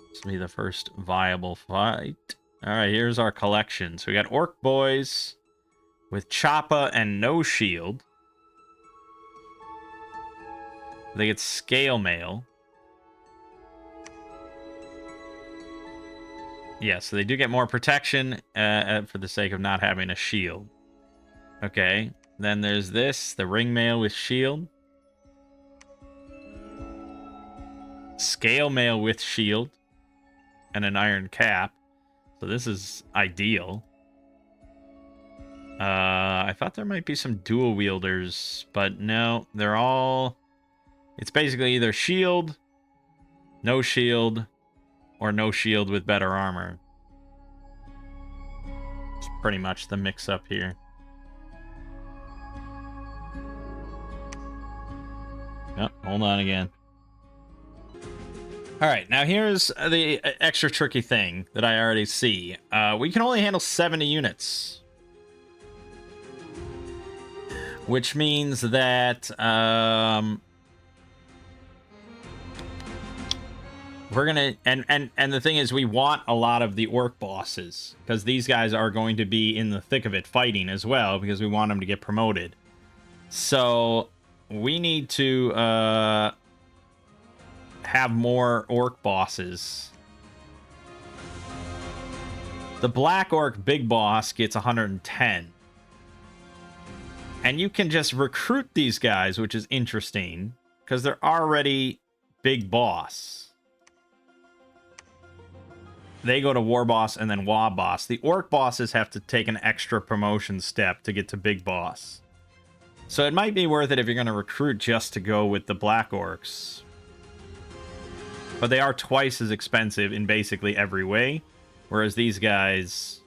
This will be the first viable fight. Alright, here's our collection. So we got Orc Boys with Choppa and no shield. They get Scale Mail. Yeah, so they do get more protection for the sake of not having a shield. Okay, then there's this, the Ring Mail with shield. Scale Mail with shield. And an Iron Cap. So this is ideal. I thought there might be some dual wielders, but no, they're all... It's basically either shield, no shield, or no shield with better armor. It's pretty much the mix-up here. Oh, hold on again. Alright, now here's the extra tricky thing that I already see. We can only handle 70 units. Which means that... we're gonna... And the thing is, we want a lot of the orc bosses. Because these guys are going to be in the thick of it fighting as well. Because we want them to get promoted. So, we need to... have more orc bosses. The Black Orc Big Boss gets 110. And you can just recruit these guys, which is interesting, because they're already Big Boss. They go to War Boss and then Wa Boss. The Orc bosses have to take an extra promotion step to get to Big Boss. So it might be worth it if you're going to recruit just to go with the Black Orcs. But they are twice as expensive in basically every way. Whereas these guys,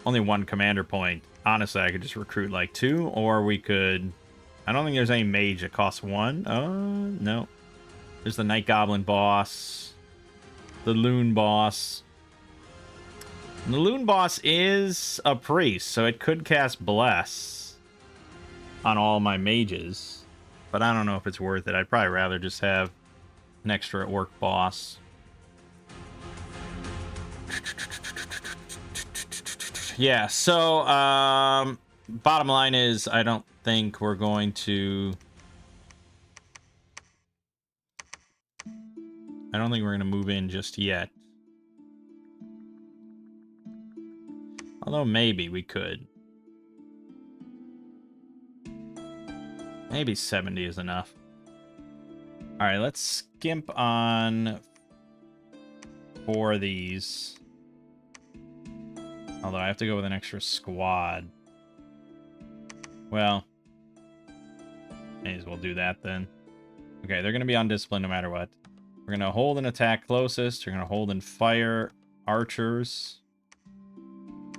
only one commander point. Honestly, I could just recruit like 2, or we could... I don't think there's any mage that costs 1. No. There's the Night Goblin boss. The Loon boss. And the Loon boss is a priest, so it could cast Bless on all my mages. But I don't know if it's worth it. I'd probably rather just have an extra orc boss. Yeah, so bottom line is I don't think we're going to... I don't think we're going to move in just yet. Although maybe we could. Maybe 70 is enough. Alright, let's skimp on 4 of these. Although I have to go with an extra squad. Well, may as well do that then. Okay, they're going to be on discipline no matter what. We're going to hold and attack closest. You're going to hold and fire archers.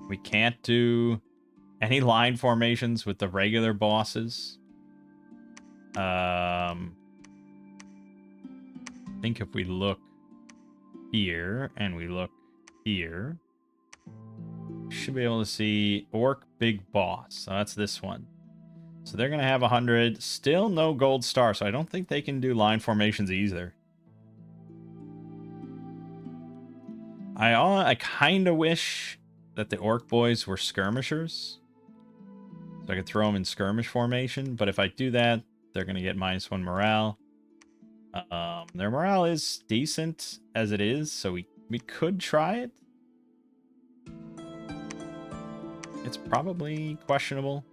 We can't do any line formations with the regular bosses. I think if we look here and we look here, we should be able to see Orc Big Boss. So that's this one. So they're going to have 100. Still no gold star, so I don't think they can do line formations either. I kind of wish that the Orc Boys were skirmishers. So I could throw them in skirmish formation, but if I do that, they're going to get -1 morale. Their morale is decent as it is, so we could try it. it's probably questionable.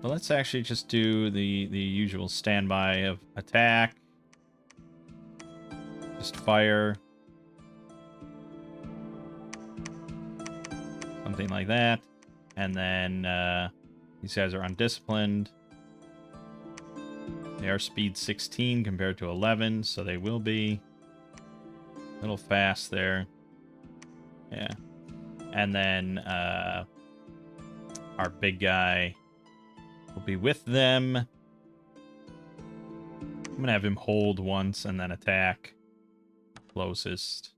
But let's actually just do the usual standby of attack. Just fire. Something like that. And then these guys are undisciplined. They are speed 16 compared to 11, so they will be a little fast there. Yeah. And then our big guy will be with them. I'm going to have him hold once and then attack closest.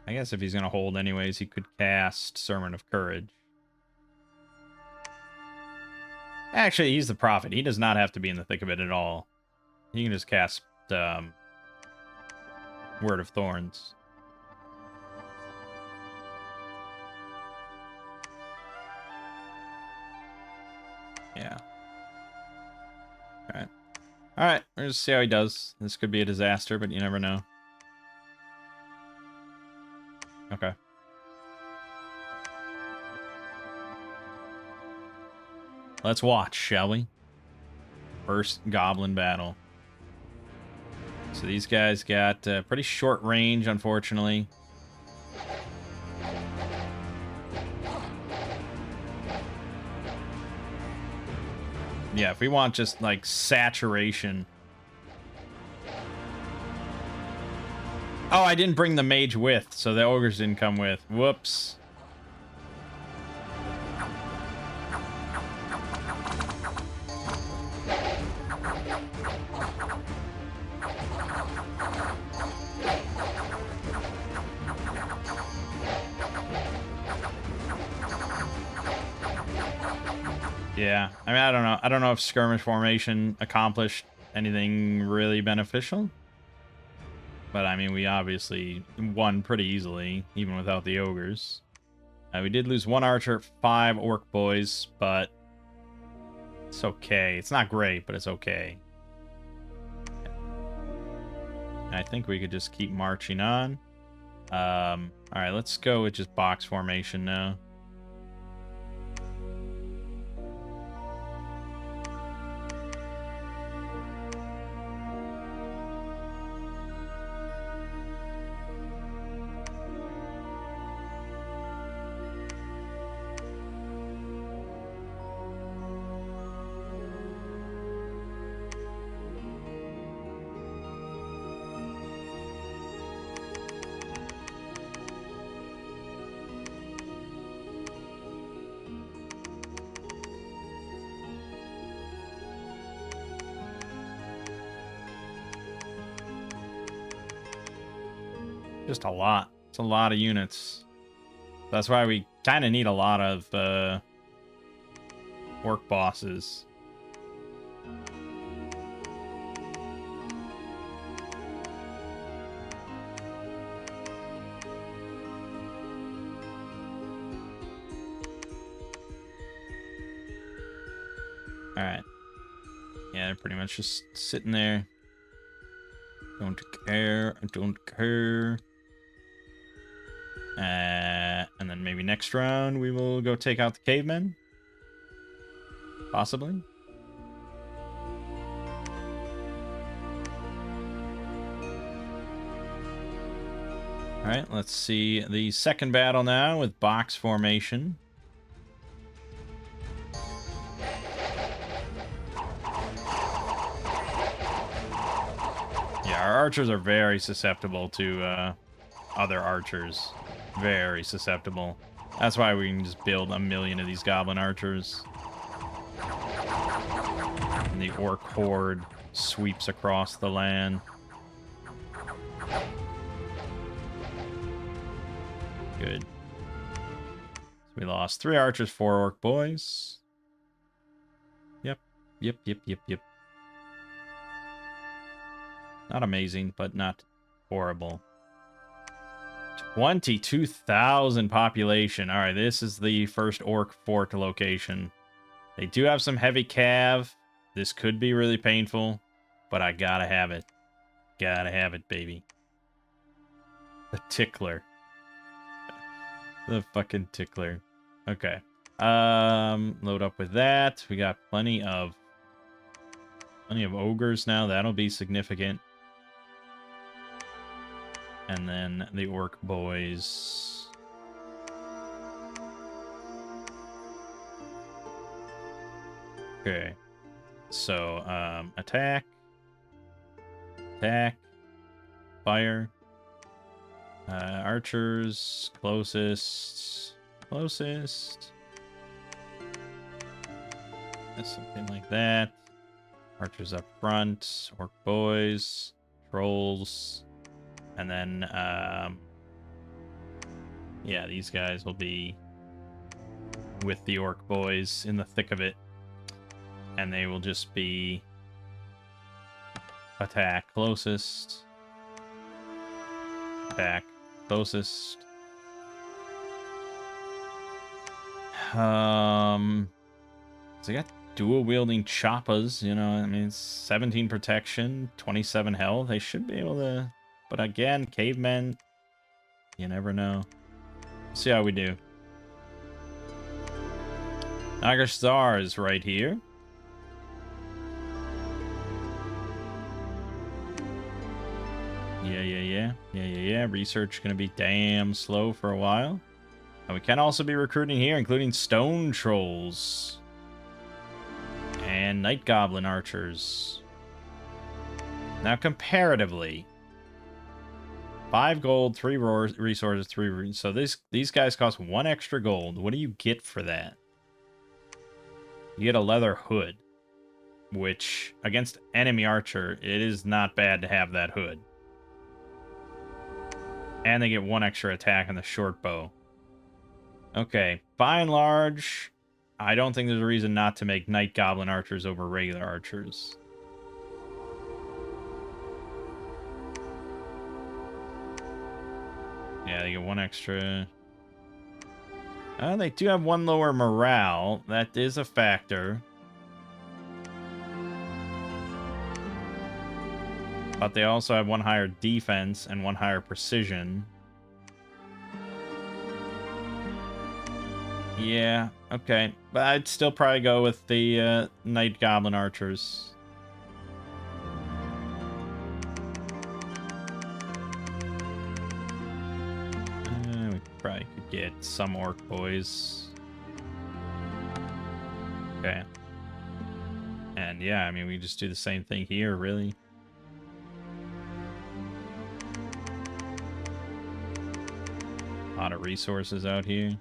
I guess if he's going to hold anyways, he could cast Sermon of Courage. Actually, he's the prophet. He does not have to be in the thick of it at all. He can just cast Word of Thorns. Yeah. Alright. Alright, we're just see how he does. This could be a disaster, but you never know. Okay. Let's watch, shall we? First goblin battle. So these guys got pretty short range, unfortunately. Yeah, if we want just, like, saturation. Oh, I didn't bring the mage with, so the ogres didn't come with. Whoops. Yeah, I mean, I don't know. I don't know if skirmish formation accomplished anything really beneficial. But, I mean, we obviously won pretty easily, even without the ogres. We did lose 1 archer, 5 orc boys, but it's okay. It's not great, but it's okay. I think we could just keep marching on. Alright, let's go with just box formation now. Just a lot. It's a lot of units. That's why we kind of need a lot of orc bosses. Alright. Yeah, they're pretty much just sitting there. Don't care. I don't care. And then maybe next round we will go take out the cavemen. Possibly. Alright, let's see the second battle now with box formation. Yeah, our archers are very susceptible to other archers. Very susceptible. That's why we can just build 1,000,000 of these goblin archers. And the orc horde sweeps across the land. Good. So we lost 3 archers, 4 orc boys. Yep. Yep. Not amazing, but not horrible. 22,000 population. All right, this is the first orc fort location. They do have some heavy cav. This could be really painful, but I gotta have it. Gotta have it, baby. The tickler. The fucking tickler. Okay. Load up with that. We got plenty of ogres now. That'll be significant. And then the orc boys. Okay. So, attack. Attack. Fire. Archers. Closest. Closest. Something like that. Archers up front. Orc boys. Trolls. And then, yeah, these guys will be with the orc boys in the thick of it. And they will just be attack closest. Attack closest. So they got dual wielding choppas, you know, I mean, it's 17 protection, 27 health. They should be able to, but again, cavemen, you never know. See how we do. Nagastar is right here. Yeah. Research gonna be damn slow for a while. And we can also be recruiting here, including stone trolls. And night goblin archers. Now, comparatively, 5 gold, 3 resources, 3... So these guys cost 1 extra gold. What do you get for that? You get a leather hood. Which, against enemy archer, it is not bad to have that hood. And they get 1 extra attack on the short bow. Okay, by and large, I don't think there's a reason not to make night goblin archers over regular archers. Yeah, they get 1 extra. They do have 1 lower morale. That is a factor. But they also have 1 higher defense and 1 higher precision. Yeah, okay. But I'd still probably go with the night goblin archers. We probably could get some orc boys. Okay. And yeah, I mean, we just do the same thing here, really. A lot of resources out here.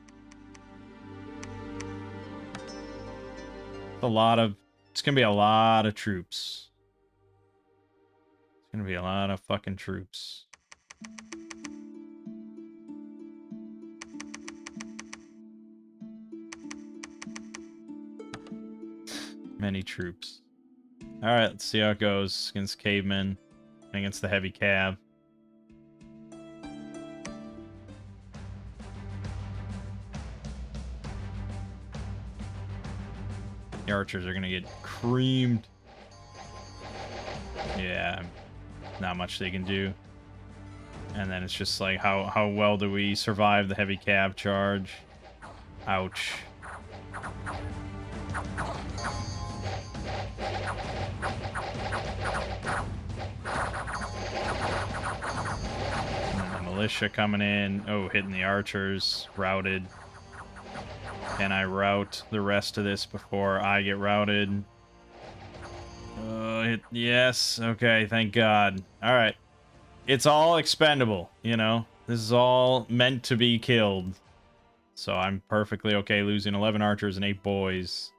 It's gonna be a lot of troops. It's gonna be a lot of fucking troops. Many troops. Alright, let's see how it goes against cavemen, against the heavy cav. The archers are gonna get creamed. Yeah, not much they can do. And then it's just like, how well do we survive the heavy cav charge? Ouch. And the militia coming in. Oh, hitting the archers. Routed. Can I route the rest of this before I get routed? Yes. Okay, thank God. Alright. It's all expendable, you know? This is all meant to be killed. So I'm perfectly okay losing 11 archers and 8 boys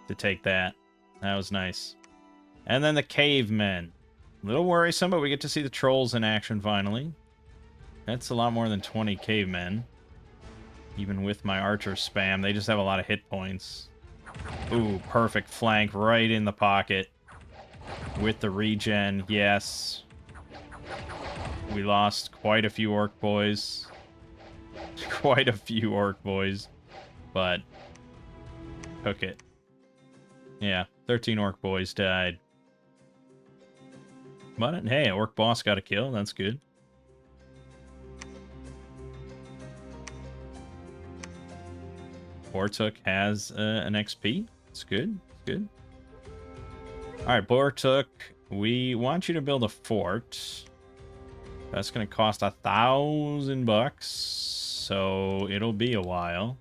to take that. That was nice. And then the cavemen. A little worrisome, but we get to see the trolls in action finally. That's a lot more than 20 cavemen. Even with my archer spam, they just have a lot of hit points. Ooh, perfect flank right in the pocket. With the regen, yes. We lost quite a few orc boys. Quite a few orc boys. But took it. Yeah, 13 orc boys died. But hey, orc boss got a kill, that's good. Bortuk has an XP. It's good. It's good. All right, Bortuk, we want you to build a fort. That's going to cost $1,000, so it'll be a while.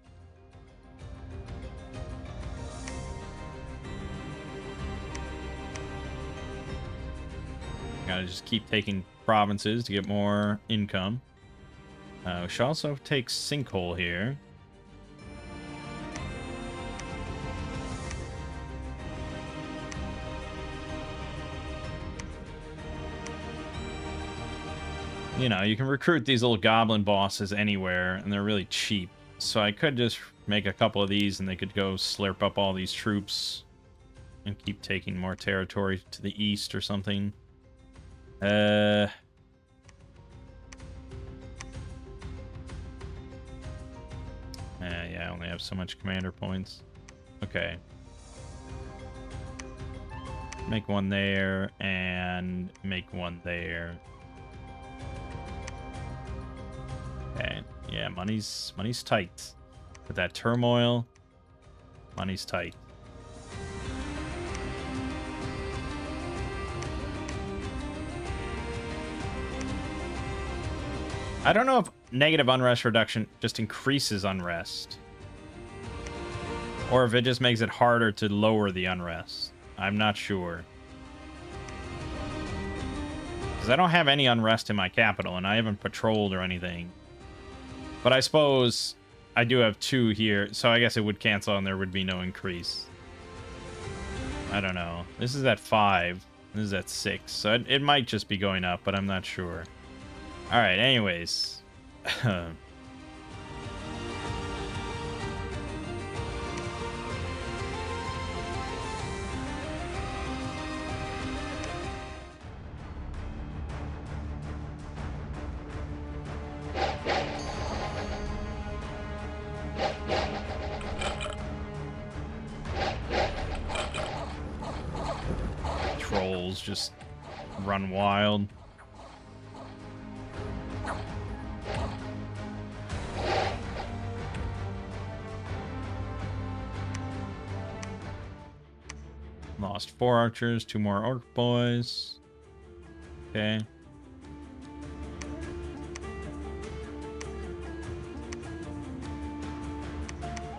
Gotta just keep taking provinces to get more income. We should also take Sinkhole here. You know, you can recruit these little goblin bosses anywhere, and they're really cheap. So I could just make a couple of these, and they could go slurp up all these troops and keep taking more territory to the east or something. Yeah, I only have so much commander points. Okay. Make one there, and make one there. Okay. Yeah, money's tight. With that turmoil, money's tight. I don't know if negative unrest reduction just increases unrest. Or if it just makes it harder to lower the unrest. I'm not sure. Because I don't have any unrest in my capital, and I haven't patrolled or anything. But I suppose I do have 2 here, so I guess it would cancel and there would be no increase. I don't know. This is at 5. This is at 6. So it might just be going up, but I'm not sure. Alright, anyways. Trolls just run wild. Lost 4 archers, 2 more orc boys. Okay.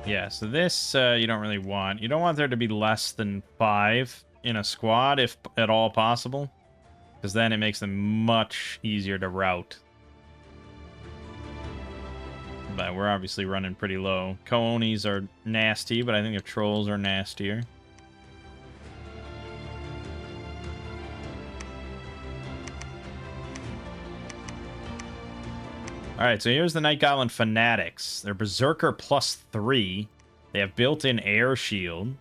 Yeah, so this you don't really want. You don't want there to be less than 5 in a squad, if at all possible. Because then it makes them much easier to rout. But we're obviously running pretty low. Coonies are nasty, but I think the trolls are nastier. Alright, so here's the Night Goblin Fanatics. They're Berserker +3. They have built-in air shield.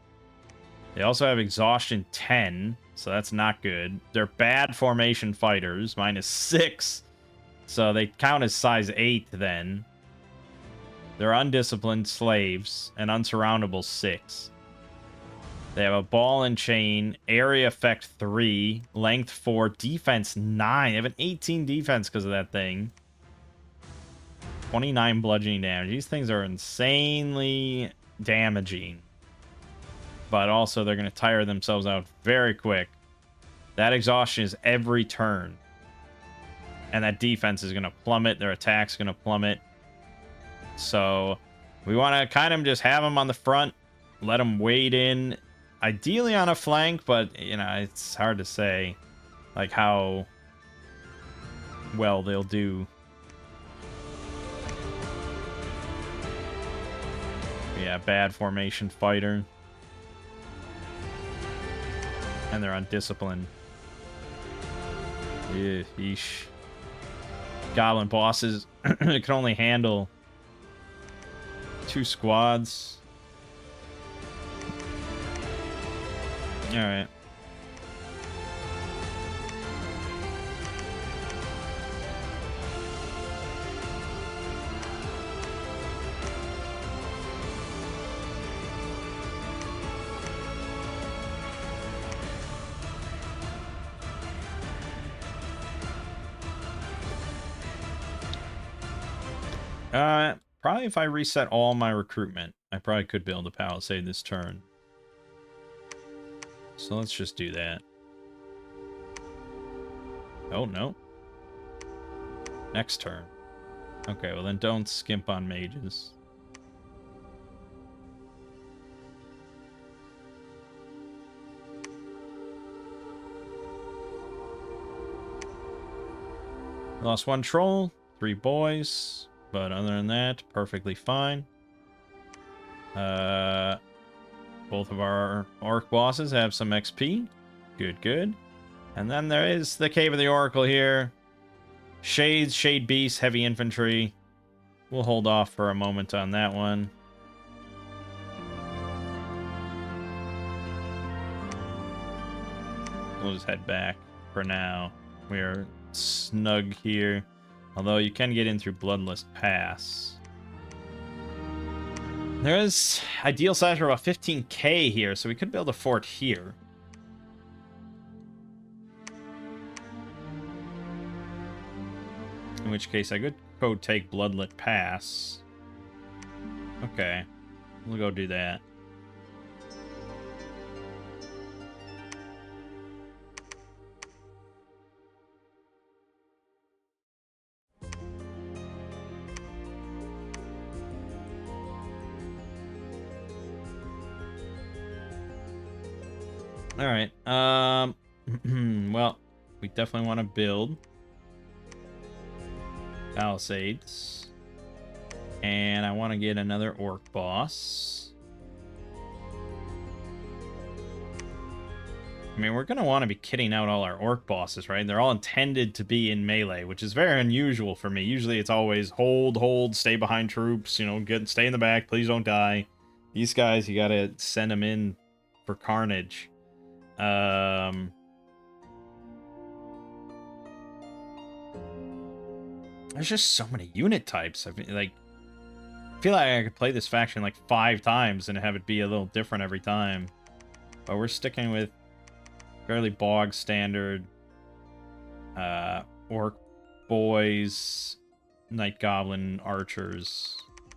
They also have Exhaustion 10, so that's not good. They're bad formation fighters, -6. So they count as size 8 then. They're undisciplined slaves and unsurroundable 6. They have a ball and chain, area effect 3, length 4, defense 9. They have an 18 defense because of that thing. 29 bludgeoning damage. These things are insanely damaging. But also, they're going to tire themselves out very quick. That exhaustion is every turn. And that defense is going to plummet. Their attack's going to plummet. So, we want to kind of just have them on the front. Let them wade in. Ideally on a flank, but, you know, it's hard to say, like, how well they'll do. Yeah, bad formation fighter. And they're undisciplined. Yeah, yeesh. Goblin bosses can only handle 2 squads. Alright. Probably if I reset all my recruitment, I probably could build a palisade this turn. So let's just do that. Oh, no. Next turn. Okay, well then don't skimp on mages. Lost one troll, 3 boys, but other than that, perfectly fine. Both of our orc bosses have some XP. Good, good. And then there is the Cave of the Oracle here. Shades, Shade Beast, Heavy Infantry. We'll hold off for a moment on that one. We'll just head back for now. We're snug here. Although you can get in through Bloodless Pass. There is ideal size for about 15k here, so we could build a fort here. In which case I could go take Bloodlit Pass. Okay. We'll go do that. Alright, well, we definitely want to build palisades. And I want to get another orc boss. I mean, we're going to want to be kitting out all our orc bosses, right? They're all intended to be in melee, which is very unusual for me. Usually it's always hold, stay behind troops, you know, stay in the back, please don't die. These guys, you got to send them in for carnage. There's just so many unit types. I feel like I could play this faction like 5 times and have it be a little different every time. But we're sticking with fairly bog standard orc boys, night goblin archers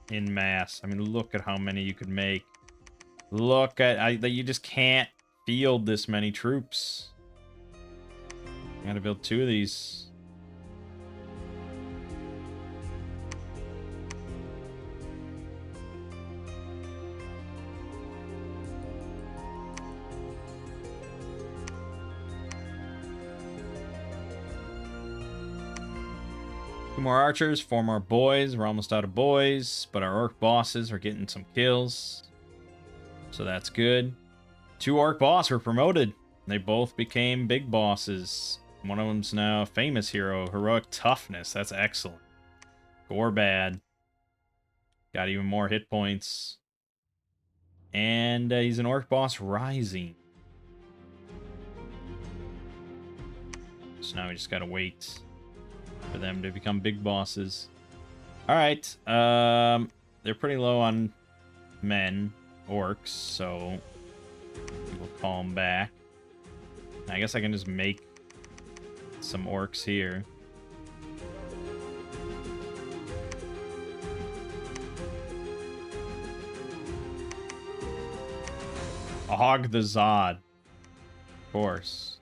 in mass. I mean, look at how many you could make. Look at that. You just can't field this many troops. I gotta build 2 of these. Two more archers, 4 more boys. We're almost out of boys, but our orc bosses are getting some kills. So that's good. 2 orc boss were promoted. They both became big bosses. One of them's now a famous hero, Heroic Toughness. That's excellent. Gore bad. Got even more hit points. And he's an orc boss rising. So now we just gotta wait for them to become big bosses. Alright. They're pretty low on men, orcs, so we'll call them back. I guess I can just make some orcs here. Og the Zod. Of course.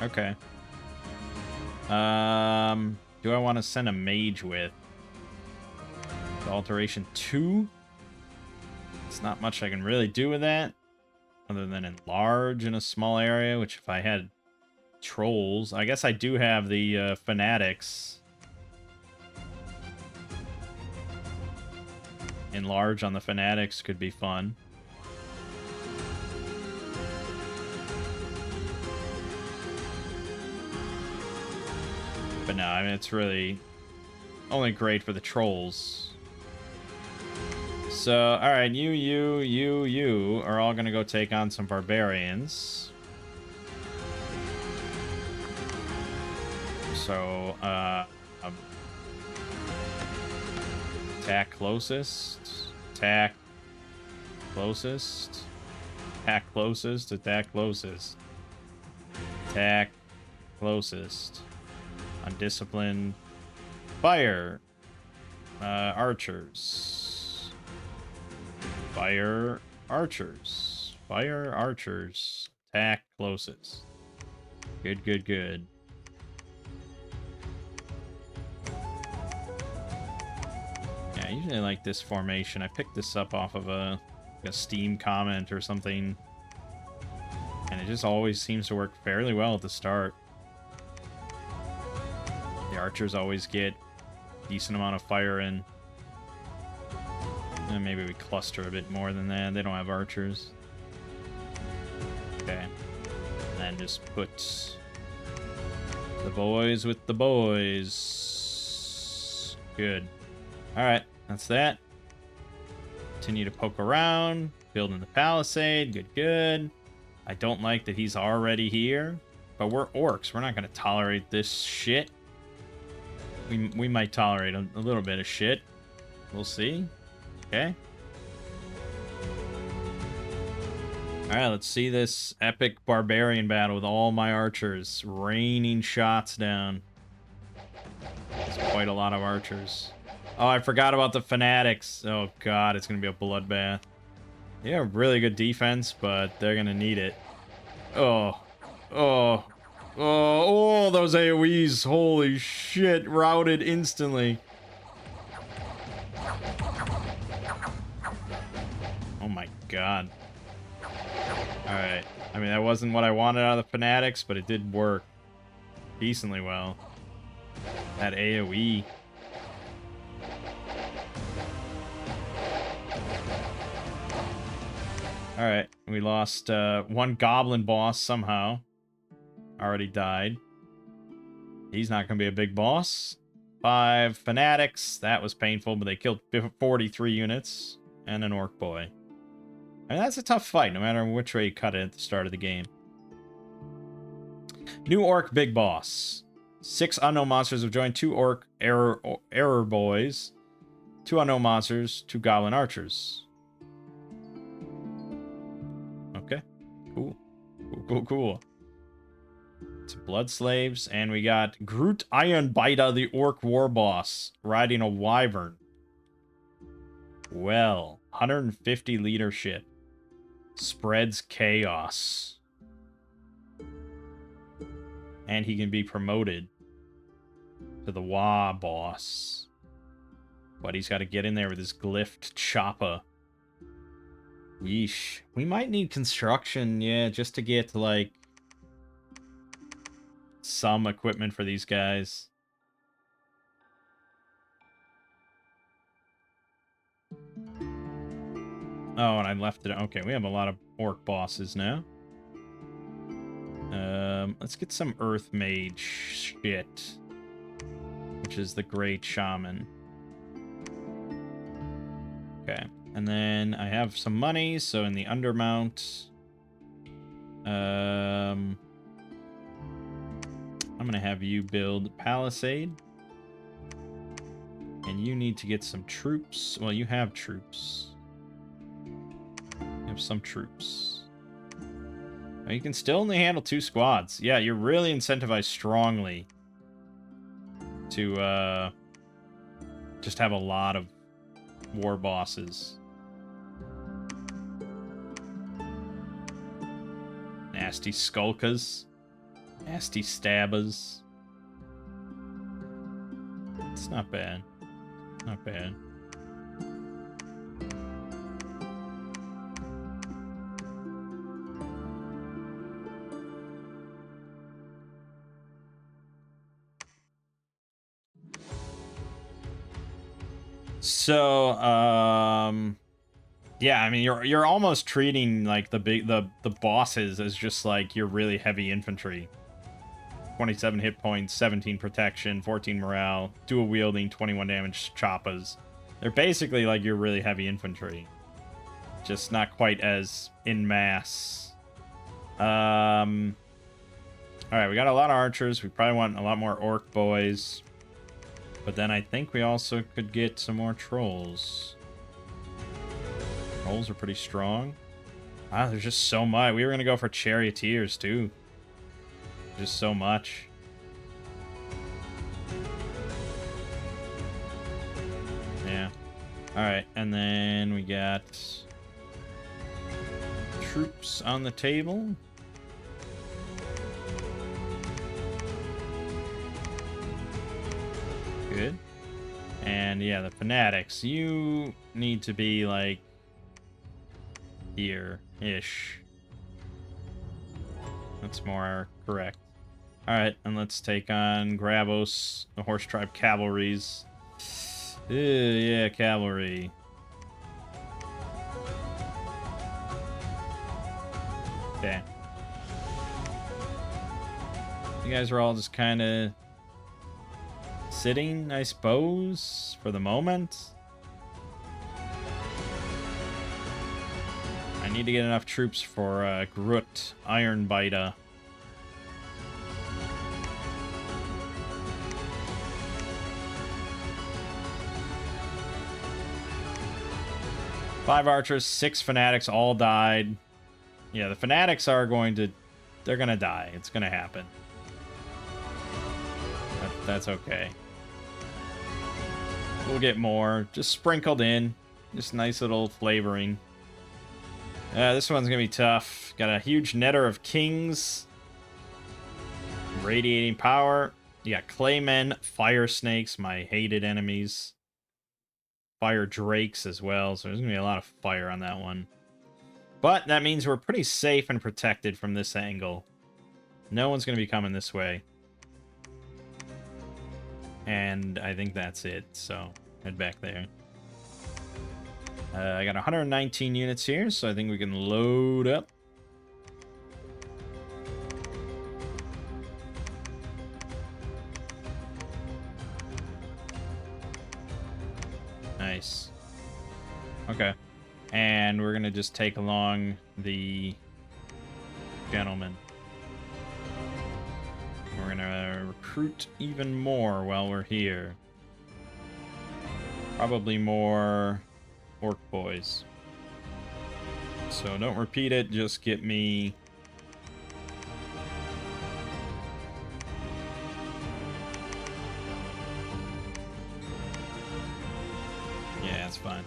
Okay. Do I want to send a mage with? Alteration 2? It's not much I can really do with that. Other than enlarge in a small area, which if I had trolls... I guess I do have the fanatics. Enlarge on the fanatics could be fun. But no, I mean, it's really only great for the trolls. So, alright, you are all gonna go take on some barbarians. So, Attack closest. Attack closest. Attack closest. Attack closest. Attack closest. Undisciplined. Fire. Archers. Fire archers. Fire archers. Attack closest. Good, good, good. Yeah, I usually like this formation. I picked this up off of a Steam comment or something. And it just always seems to work fairly well at the start. The archers always get a decent amount of fire in. And maybe we cluster a bit more than that. They don't have archers. Okay. And then just put the boys with the boys. Good. Alright, that's that. Continue to poke around. Building the palisade. Good, good. I don't like that he's already here. But we're orcs. We're not going to tolerate this shit. We might tolerate a little bit of shit. We'll see. Okay. Alright, let's see this epic barbarian battle with all my archers raining shots down. There's quite a lot of archers. Oh, I forgot about the fanatics. Oh god, it's going to be a bloodbath. They have really good defense, but they're going to need it. Oh. Oh. Oh, those AoEs. Holy shit. Routed instantly. Oh my god. Alright. I mean, that wasn't what I wanted out of the fanatics, but it did work decently well. That AoE. Alright, we lost one goblin boss somehow. Already died. He's not going to be a big boss. 5 fanatics. That was painful, but they killed 43 units. And an orc boy. I mean, that's a tough fight, no matter which way you cut it at the start of the game. New orc big boss. 6 unknown monsters have joined 2 orc error boys. 2 unknown monsters, 2 goblin archers. Okay. Cool. Cool, cool. It's blood slaves, and we got Groot Ironbiter, the orc war boss, riding a wyvern. Well, 150 leadership. Spreads chaos. And he can be promoted to the Wa boss. But he's got to get in there with his glyphed chopper. Yeesh. We might need construction, yeah, just to get, like, some equipment for these guys. Oh, and I left it. Okay, we have a lot of orc bosses now. Let's get some earth mage shit, which is the great shaman. Okay, and then I have some money, so in the undermount, I'm gonna have you build palisade, and you need to get some troops. Well, you have troops. You have some troops. You can still only handle 2 squads. Yeah, you're really incentivized strongly to just have a lot of war bosses. Nasty skulkers. Nasty stabbers. It's not bad. Not bad. So, yeah, I mean, you're almost treating like the bosses as just like your really heavy infantry. 27 hit points, 17 protection, 14 morale, dual wielding, 21 damage choppas. They're basically like your really heavy infantry, just not quite as in mass. All right, we got a lot of archers. We probably want a lot more orc boys. But then I think we also could get some more trolls. Trolls are pretty strong. Wow, there's just so much. We were going to go for charioteers, too. Just so much. Yeah. Alright, and then we got troops on the table. Good. And yeah, the fanatics. You need to be like here-ish. That's more correct. Alright, and let's take on Gravos, the Horse Tribe Cavalries. Yeah, cavalry. Okay. You guys are all just kind of sitting, I suppose, for the moment. I need to get enough troops for Grut, Ironbiter. Five archers, 6 fanatics, all died. Yeah, the fanatics are going to... They're going to die. It's going to happen. That's okay. We'll get more. Just sprinkled in. Just nice little flavoring. This one's going to be tough. Got a huge netter of kings. Radiating power. You got claymen, fire snakes, my hated enemies. Fire drakes as well, so there's going to be a lot of fire on that one. But that means we're pretty safe and protected from this angle. No one's going to be coming this way. And I think that's it, so head back there. I got 119 units here, so I think we can load up. Nice. Okay. And we're going to just take along the gentleman. We're going to recruit even more while we're here. Probably more orc boys. So don't repeat it, just get me... Yeah, it's fine.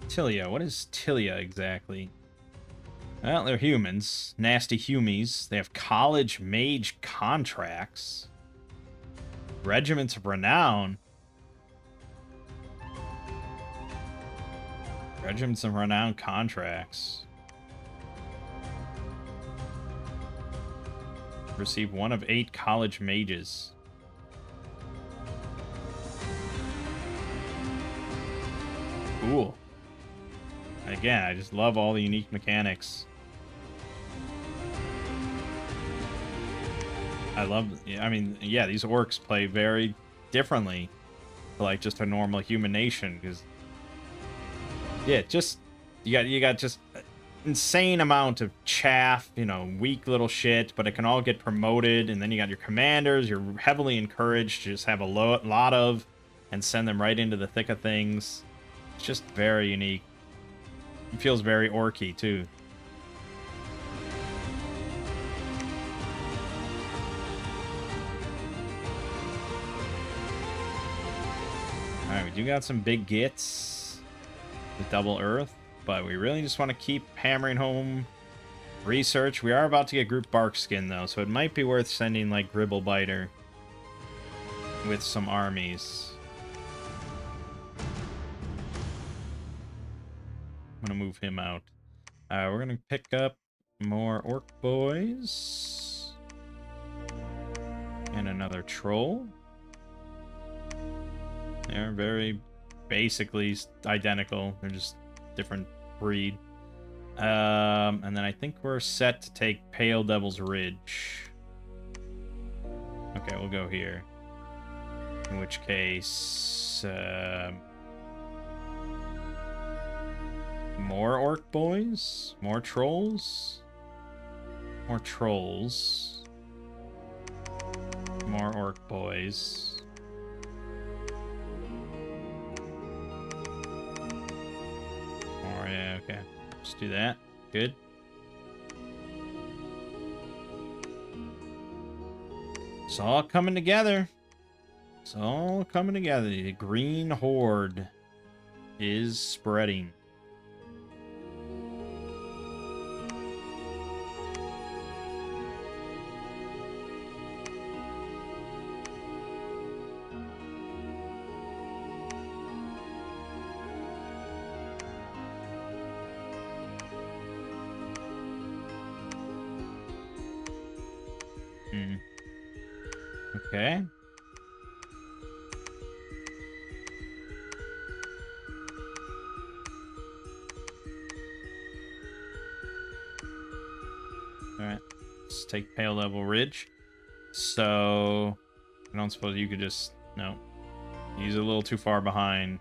Tilia. What is Tilia exactly? Well, they're humans. Nasty humies. They have college mage contracts. Regiments of renown. Regiments of renown contracts. Receive 1 of 8 college mages. Cool. Again, I just love all the unique mechanics. I mean, yeah, these orcs play very differently to like just a normal human nation, because yeah, just you got just insane amount of chaff, you know, weak little shit, but it can all get promoted, and then you got your commanders, you're heavily encouraged to just have a lot of and send them right into the thick of things. It's just very unique. It feels very orky too. Alright, we do got some big gits with double earth, but we really just want to keep hammering home research. We are about to get group Barkskin though, so it might be worth sending like Gribblebiter with some armies. I'm gonna move him out. We're gonna pick up more orc boys and another troll. They're very basically identical. They're just different breed. And then I think we're set to take Pale Devil's Ridge. Okay, we'll go here. In which case, more orc boys? More trolls? More trolls. orc boys. Oh, yeah, okay. Just do that. Good. It's all coming together. It's all coming together. The green horde is spreading. Okay. Alright. Let's take Pale Level Ridge. So I don't suppose you could just no. He's a little too far behind.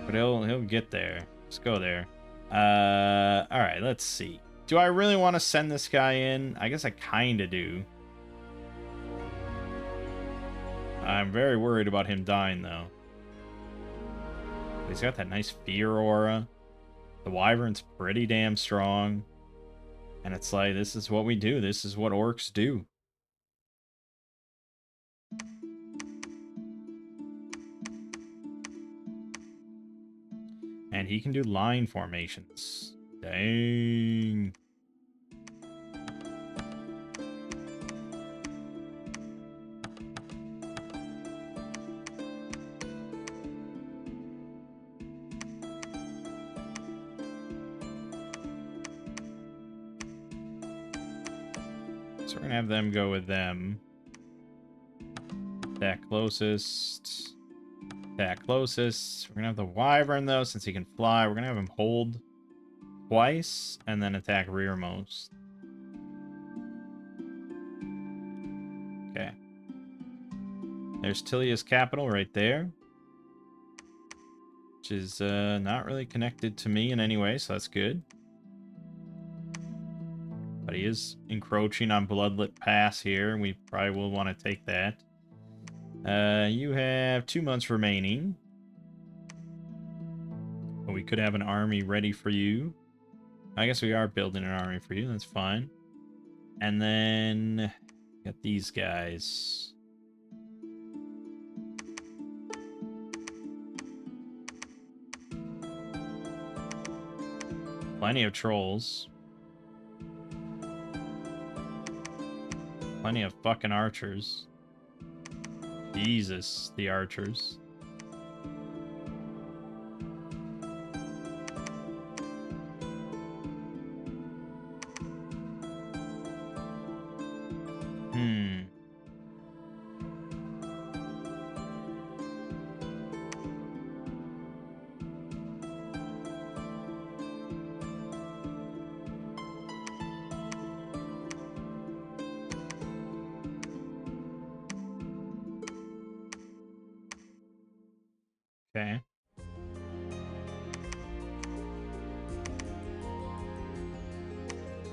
But he'll get there. Let's go there. Alright, let's see. Do I really want to send this guy in? I guess I kinda do. I'm very worried about him dying, though. He's got that nice fear aura. The Wyvern's pretty damn strong. And it's like, this is what we do. This is what orcs do. And he can do line formations. Dang. So we're gonna have them go with them. Attack closest. Attack closest. We're gonna have the Wyvern though, since he can fly. We're gonna have him hold twice and then attack rearmost. Okay. There's Tilia's capital right there. Which is not really connected to me in any way, so that's good. But he is encroaching on Bloodlit Pass here, and we probably will want to take that. You have 2 months remaining. But we could have an army ready for you. I guess we are building an army for you, that's fine. And then got these guys. Plenty of trolls. Plenty of fucking archers. Jesus, the archers. Okay.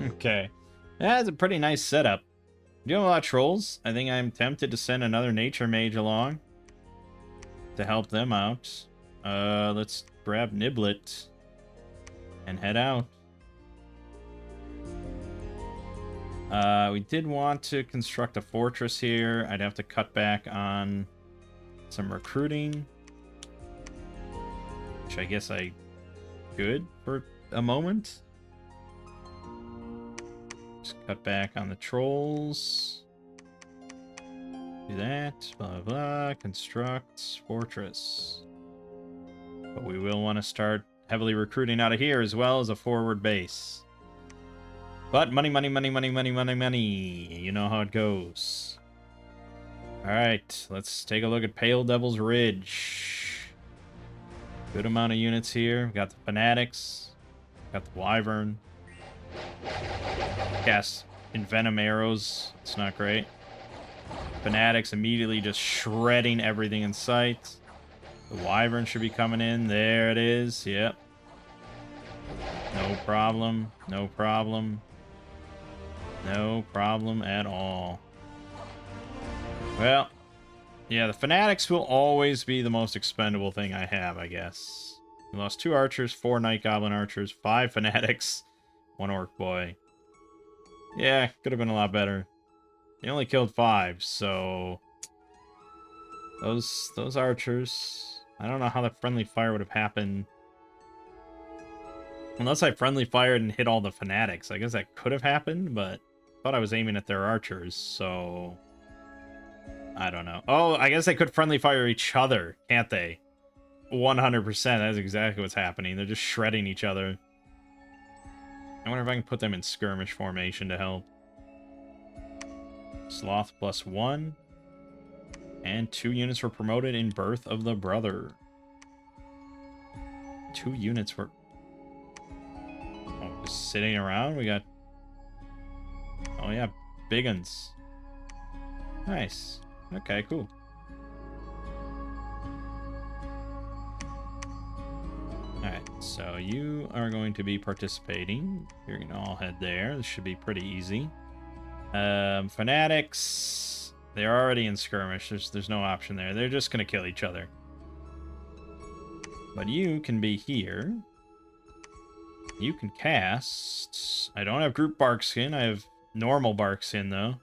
Okay. That's a pretty nice setup. Do you have a lot of trolls? I think I'm tempted to send another nature mage along to help them out. Let's grab Niblet and head out. We did want to construct a fortress here. I'd have to cut back on some recruiting, which I guess I could for a moment. Just cut back on the trolls. Do that. Blah, blah, blah. Construct fortress. But we will want to start heavily recruiting out of here as well as a forward base. But money, money, money, money, money, money, money. You know how it goes. Alright, let's take a look at Pale Devil's Ridge. Good amount of units here. We got the Fanatics. Got the Wyvern. Cast Envenom arrows. It's not great. Fanatics immediately just shredding everything in sight. The Wyvern should be coming in. There it is. Yep. No problem. No problem. No problem at all. Well, yeah, the Fanatics will always be the most expendable thing I have, I guess. We lost 2 archers, 4 Night Goblin archers, 5 Fanatics, 1 Orc boy. Yeah, could have been a lot better. They only killed 5, so... Those archers... I don't know how that friendly fire would have happened. Unless I friendly fired and hit all the Fanatics. I guess that could have happened, but... I thought I was aiming at their archers, so... I don't know. Oh, I guess they could friendly fire each other, can't they? 100%, that's exactly what's happening. They're just shredding each other. I wonder if I can put them in skirmish formation to help. Sloth +1. And 2 units were promoted in Birth of the Brother. 2 units were... Oh, just sitting around? We got... Oh yeah, big uns. Nice. Okay, cool. Alright, so you are going to be participating. You're going to all head there. This should be pretty easy. Fanatics, they're already in skirmish. There's no option there. They're just going to kill each other. But you can be here. You can cast... I don't have group bark skin. I have normal bark skin, though.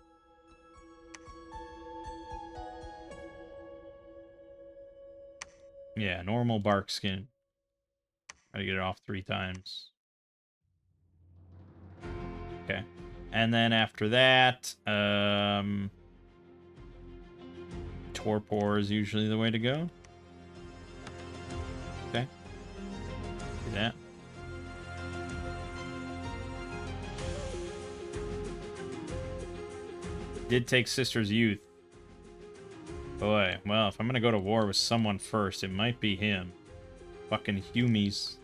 Yeah, normal bark skin. Gotta get it off 3 times. Okay. And then after that, Torpor is usually the way to go. Okay. Do that. Did take Sister's Youth. Boy, well, if I'm gonna go to war with someone first, it might be him. Fucking Humies.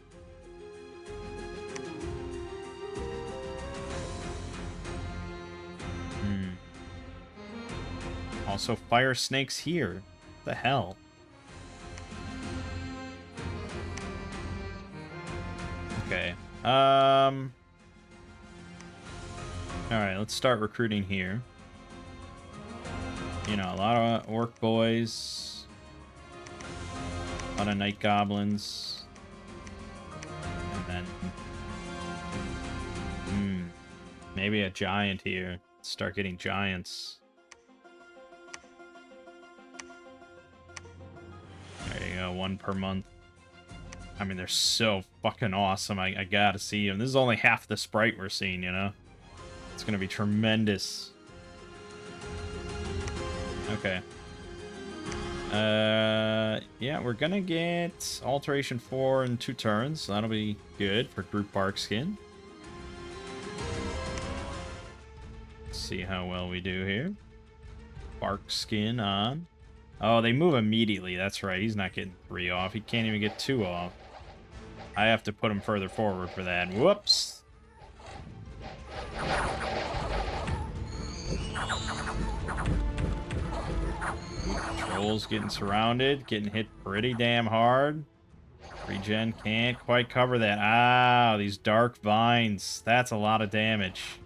Also, fire snakes here. What the hell? Okay. Alright, let's start recruiting here. You know, a lot of orc boys. A lot of night goblins. And then... maybe a giant here. Start getting giants. There you go, 1 per month. I mean, they're so fucking awesome. I gotta see them. This is only half the sprite we're seeing, you know? It's gonna be tremendous. Okay. Yeah, we're gonna get Alteration 4 in 2 turns. So that'll be good for group bark skin. Let's see how well we do here. Bark skin on. Oh, they move immediately. That's right. He's not getting 3 off. He can't even get 2 off. I have to put him further forward for that. Whoops. Trolls getting surrounded. Getting hit pretty damn hard. Regen can't quite cover that. Ah, these dark vines. That's a lot of damage.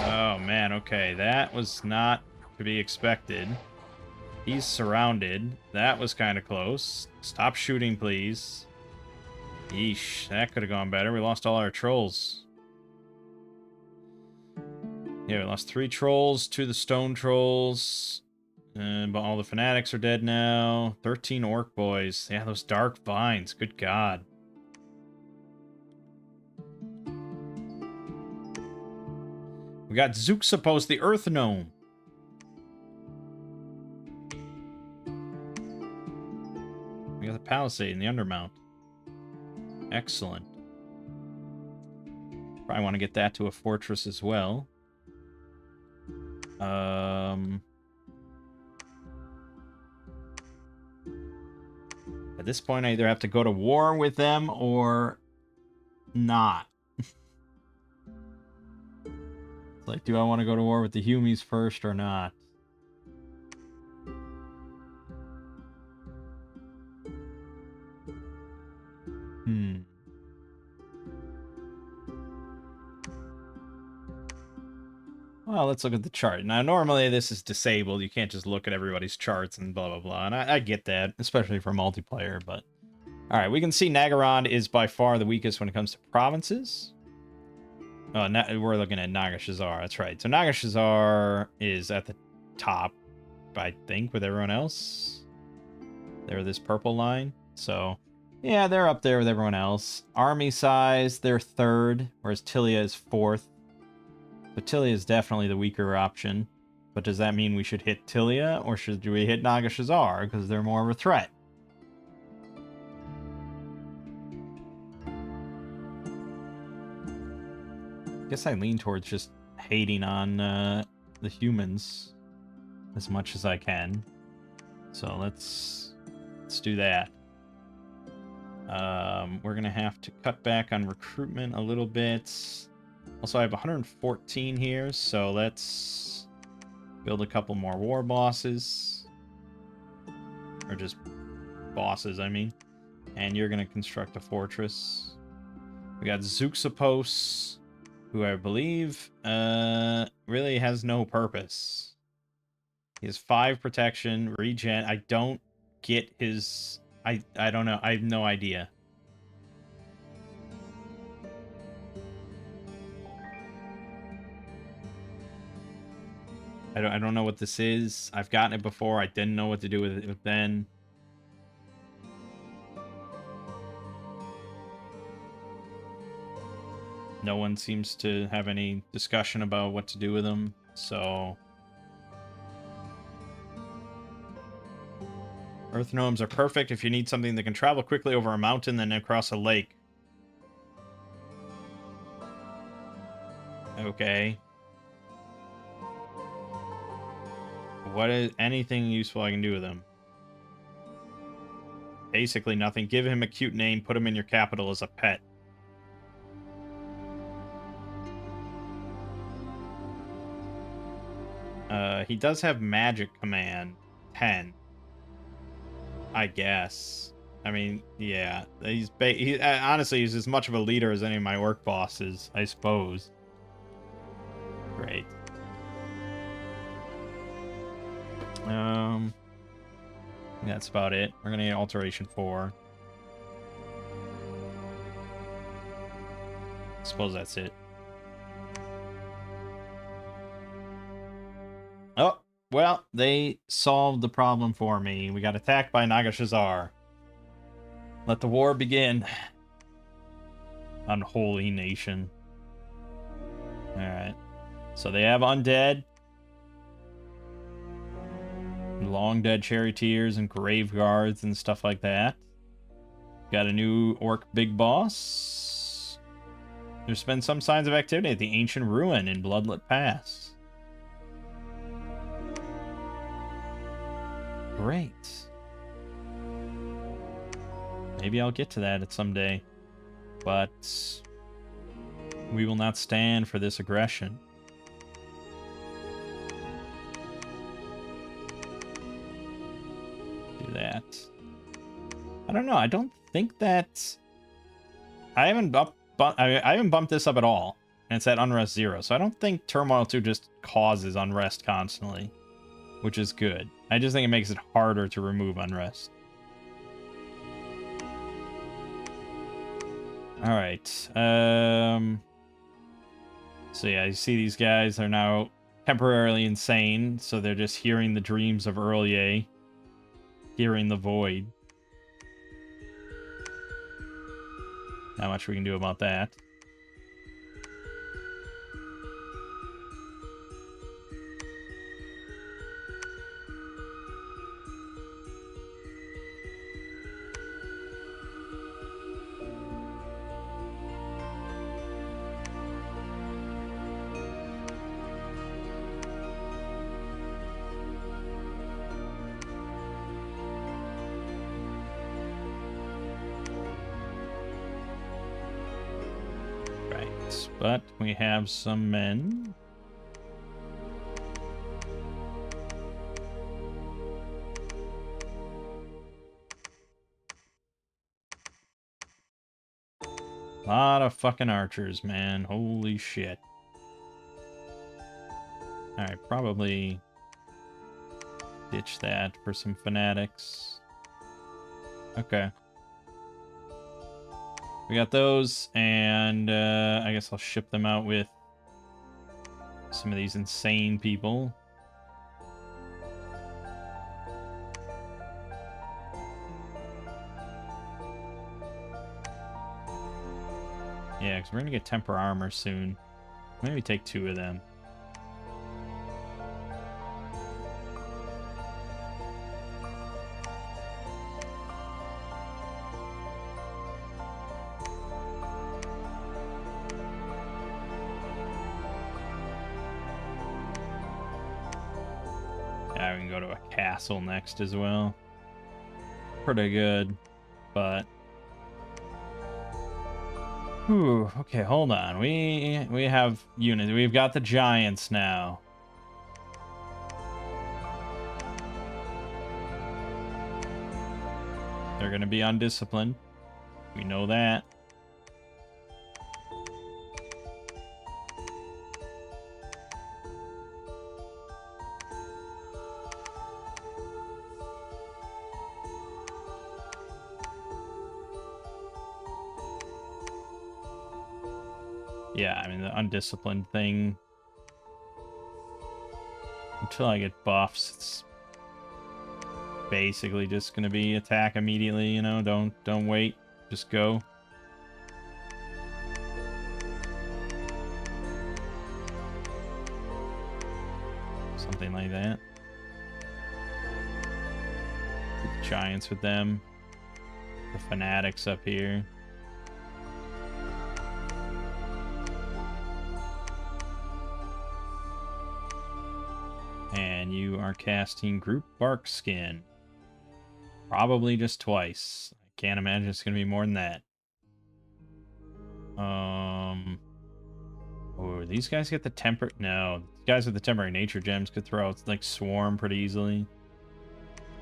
Oh, man. Okay, that was not to be expected. He's surrounded. That was kind of close. Stop shooting, please. Yeesh, that could have gone better. We lost all our trolls. Yeah, we lost 3 trolls, 2 the stone trolls. But all the fanatics are dead now. 13 orc boys. Yeah, those dark vines. Good God. We got Zuxapos, the Earth Gnome. We got the Palisade and the Undermount. Excellent. Probably want to get that to a fortress as well. At this point, I either have to go to war with them or not. It's like, do I want to go to war with the Humies first or not? Well, let's look at the chart. Now, normally this is disabled. You can't just look at everybody's charts and blah, blah, blah. And I get that, especially for multiplayer, but... Alright, we can see Nagaron is by far the weakest when it comes to provinces. Oh, we're looking at Nagashazar. That's right. So Nagashazar is at the top, I think, with everyone else. They're this purple line. So, yeah, they're up there with everyone else. Army size, they're third, whereas Tilia is fourth. But Tilia is definitely the weaker option. But does that mean we should hit Tilia, or should we hit Nagashazar, because they're more of a threat? I guess I lean towards just hating on the humans as much as I can. So let's do that. We're gonna have to cut back on recruitment a little bit. Also, I have 114 here, so let's build a couple more war bosses. Or just bosses, I mean. And you're gonna construct a fortress. We got Zuxapos, who I believe really has no purpose. He has 5 protection, regen. I don't get his... I don't know. I have no idea. I don't know what this is. I've gotten it before. I didn't know what to do with it then. No one seems to have any discussion about what to do with them, so... Earth gnomes are perfect if you need something that can travel quickly over a mountain and then across a lake. Okay. What is anything useful I can do with him? Basically nothing. Give him a cute name, put him in your capital as a pet. He does have magic command 10. I guess. I mean, yeah. Honestly, he's as much of a leader as any of my orc bosses, I suppose. Great. That's about it. We're gonna get alteration 4. Suppose that's it. Oh, well, they solved the problem for me. We got attacked by Nagashazar. Let the war begin. Unholy nation. Alright. So they have undead. Long dead charioteers and grave guards and stuff like that. Got a new orc big boss. There's been some signs of activity at the ancient ruin in Bloodlet Pass. Great. Maybe I'll get to that at some day. But we will not stand for this aggression. Do that. I don't know. I don't think that... I haven't bumped this up at all. And it's at Unrest 0. So I don't think Turmoil 2 just causes Unrest constantly. Which is good. I just think it makes it harder to remove Unrest. Alright. So yeah, you see these guys are now temporarily insane. So they're just hearing the dreams of Earlier. Hearing the void. Not much we can do about that. But we have some men. A lot of fucking archers, man. Holy shit. Alright, probably ditch that for some fanatics. Okay. We got those, and I guess I'll ship them out with some of these insane people. Yeah, because we're going to get temper armor soon. Maybe take 2 of them. Yeah, we can go to a castle next as well. Pretty good, but... Whew, okay, hold on. We have units. We've got the giants now. They're going to be undisciplined. We know that. Yeah, I mean, the undisciplined thing... Until I get buffs, it's basically just gonna be attack immediately, you know? Don't wait. Just go. Something like that. The giants with them. The fanatics up here. And you are casting Group Bark Skin. Probably just twice. I can't imagine it's going to be more than that. Oh, these guys get the temper... No, these guys with the temporary nature gems could throw out, like, Swarm pretty easily.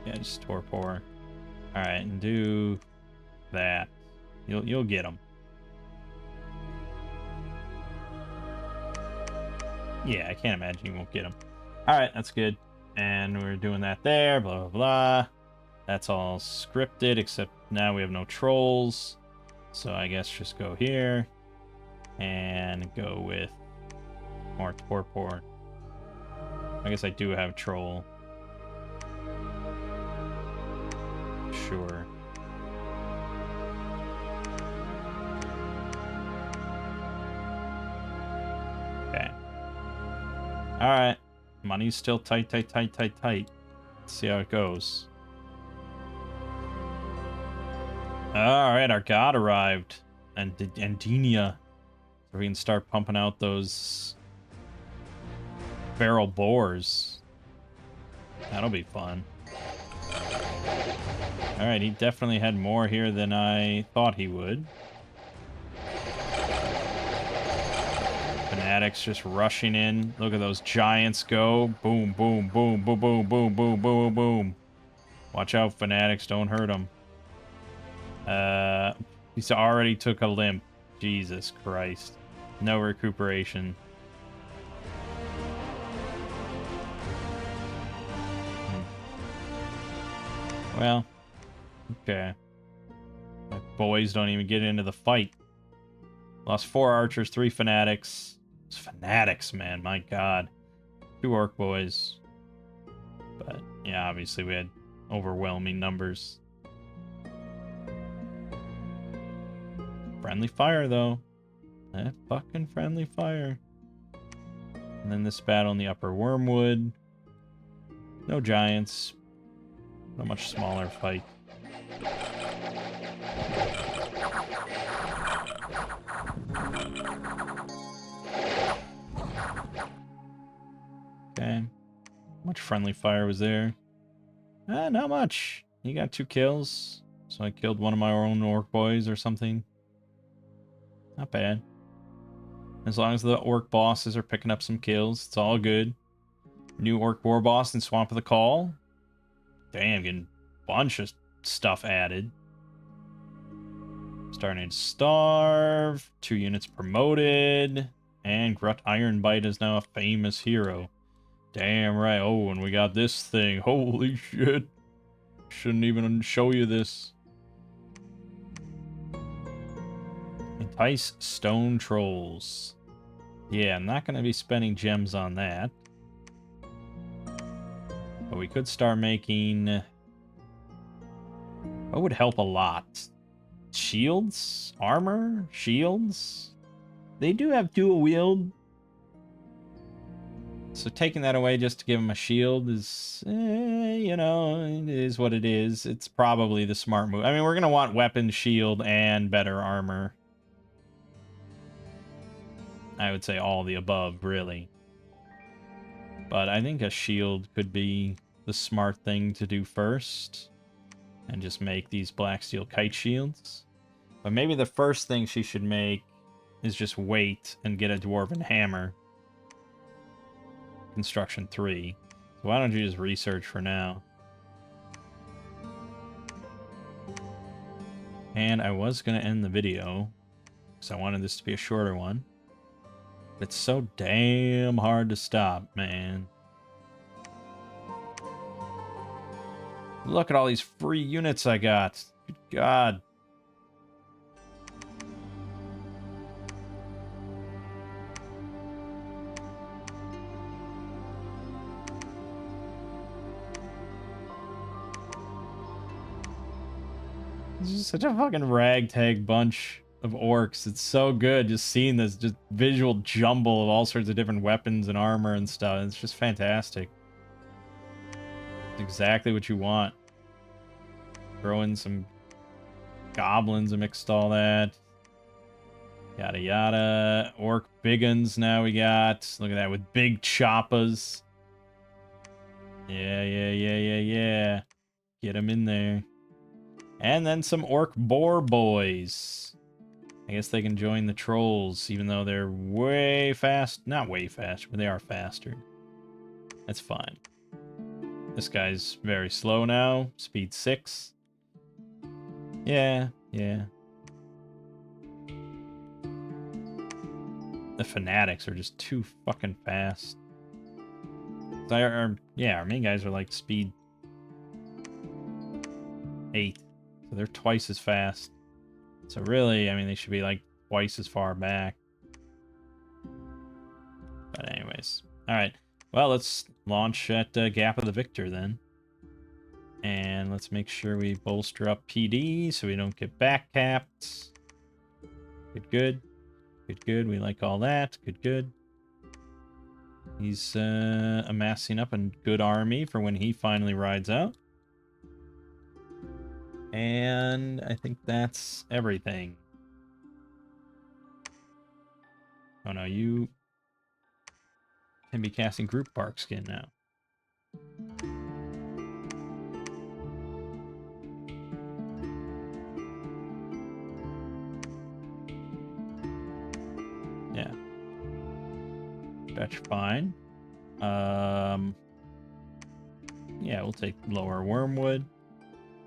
Yeah, just Torpor. Alright, and do that. You'll get them. Yeah, I can't imagine you won't get them. Alright, that's good. And we're doing that there, blah, blah, blah. That's all scripted, except now we have no trolls. So I guess just go here. And go with more Torpor. I guess I do have troll. Sure. Okay. Alright. Money's still tight, tight, tight, tight, tight. Let's see how it goes. Alright, our god arrived. And Denia. So we can start pumping out those barrel bores. That'll be fun. Alright, he definitely had more here than I thought he would. Fanatics just rushing in. Look at those giants go. Boom, boom, boom, boom, boom, boom, boom, boom, boom. Watch out, Fanatics. Don't hurt them. He's already took a limp. Jesus Christ. No recuperation. Well, okay. My boys don't even get into the fight. Lost 4 archers, 3 fanatics. It's fanatics, man. My God. 2 orc boys. But, yeah, obviously we had overwhelming numbers. Friendly fire, though. That fucking friendly fire. And then this battle in the upper Wormwood. No giants. A much smaller fight. Okay. How much friendly fire was there? Not much. He got 2 kills. So I killed one of my own orc boys or something. Not bad. As long as the orc bosses are picking up some kills, it's all good. New orc war boss in Swamp of the Call. Damn, getting a bunch of stuff added. Starting to starve. 2 units promoted. And Grut Ironbite is now a famous hero. Damn right. Oh, and we got this thing. Holy shit. Shouldn't even show you this. Entice stone trolls. Yeah, I'm not going to be spending gems on that. But we could start making... What would help a lot? Shields? Armor? Shields? They do have dual wield. So taking that away just to give him a shield is, you know, it is what it is. It's probably the smart move. I mean, we're going to want weapon, shield, and better armor. I would say all the above, really. But I think a shield could be the smart thing to do first. And just make these black steel kite shields. But maybe the first thing she should make is just wait and get a dwarven hammer. Construction 3. So why don't you just research for now? And I was going to end the video, because I wanted this to be a shorter one. But it's so damn hard to stop, man. Look at all these free units I got. Good God. This is such a fucking ragtag bunch of orcs. It's so good just seeing this just visual jumble of all sorts of different weapons and armor and stuff. It's just fantastic. It's exactly what you want. Throw in some goblins amidst all that. Yada yada. Orc biguns now we got. Look at that with big choppas. Yeah. Get them in there. And then some orc boar boys. I guess they can join the trolls, even though they're way fast. Not way faster, but they are faster. That's fine. This guy's very slow now. Speed 6. Yeah. The fanatics are just too fucking fast. Our main guys are like speed 8. So they're twice as fast. So really, I mean, they should be like twice as far back. But anyways. Alright. Well, let's launch at Gap of the Victor then. And let's make sure we bolster up PD so we don't get back capped. Good. We like all that. Good. He's amassing up a good army for when he finally rides out. And I think that's everything. Oh no, you can be casting group bark skin now. Yeah. That's fine. Yeah, we'll take lower wormwood.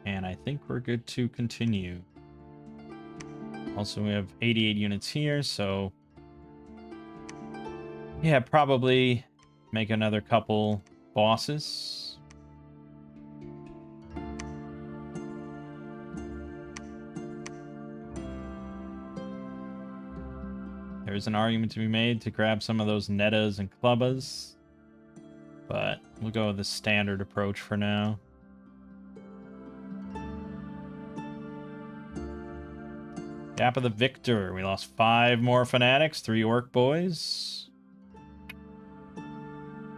And I think we're good to continue. Also, we have 88 units here, so... yeah, probably make another couple bosses. There's an argument to be made to grab some of those nettas and clubbas. But we'll go with the standard approach for now. Gap of the Victor. We lost 5 more fanatics, 3 orc boys.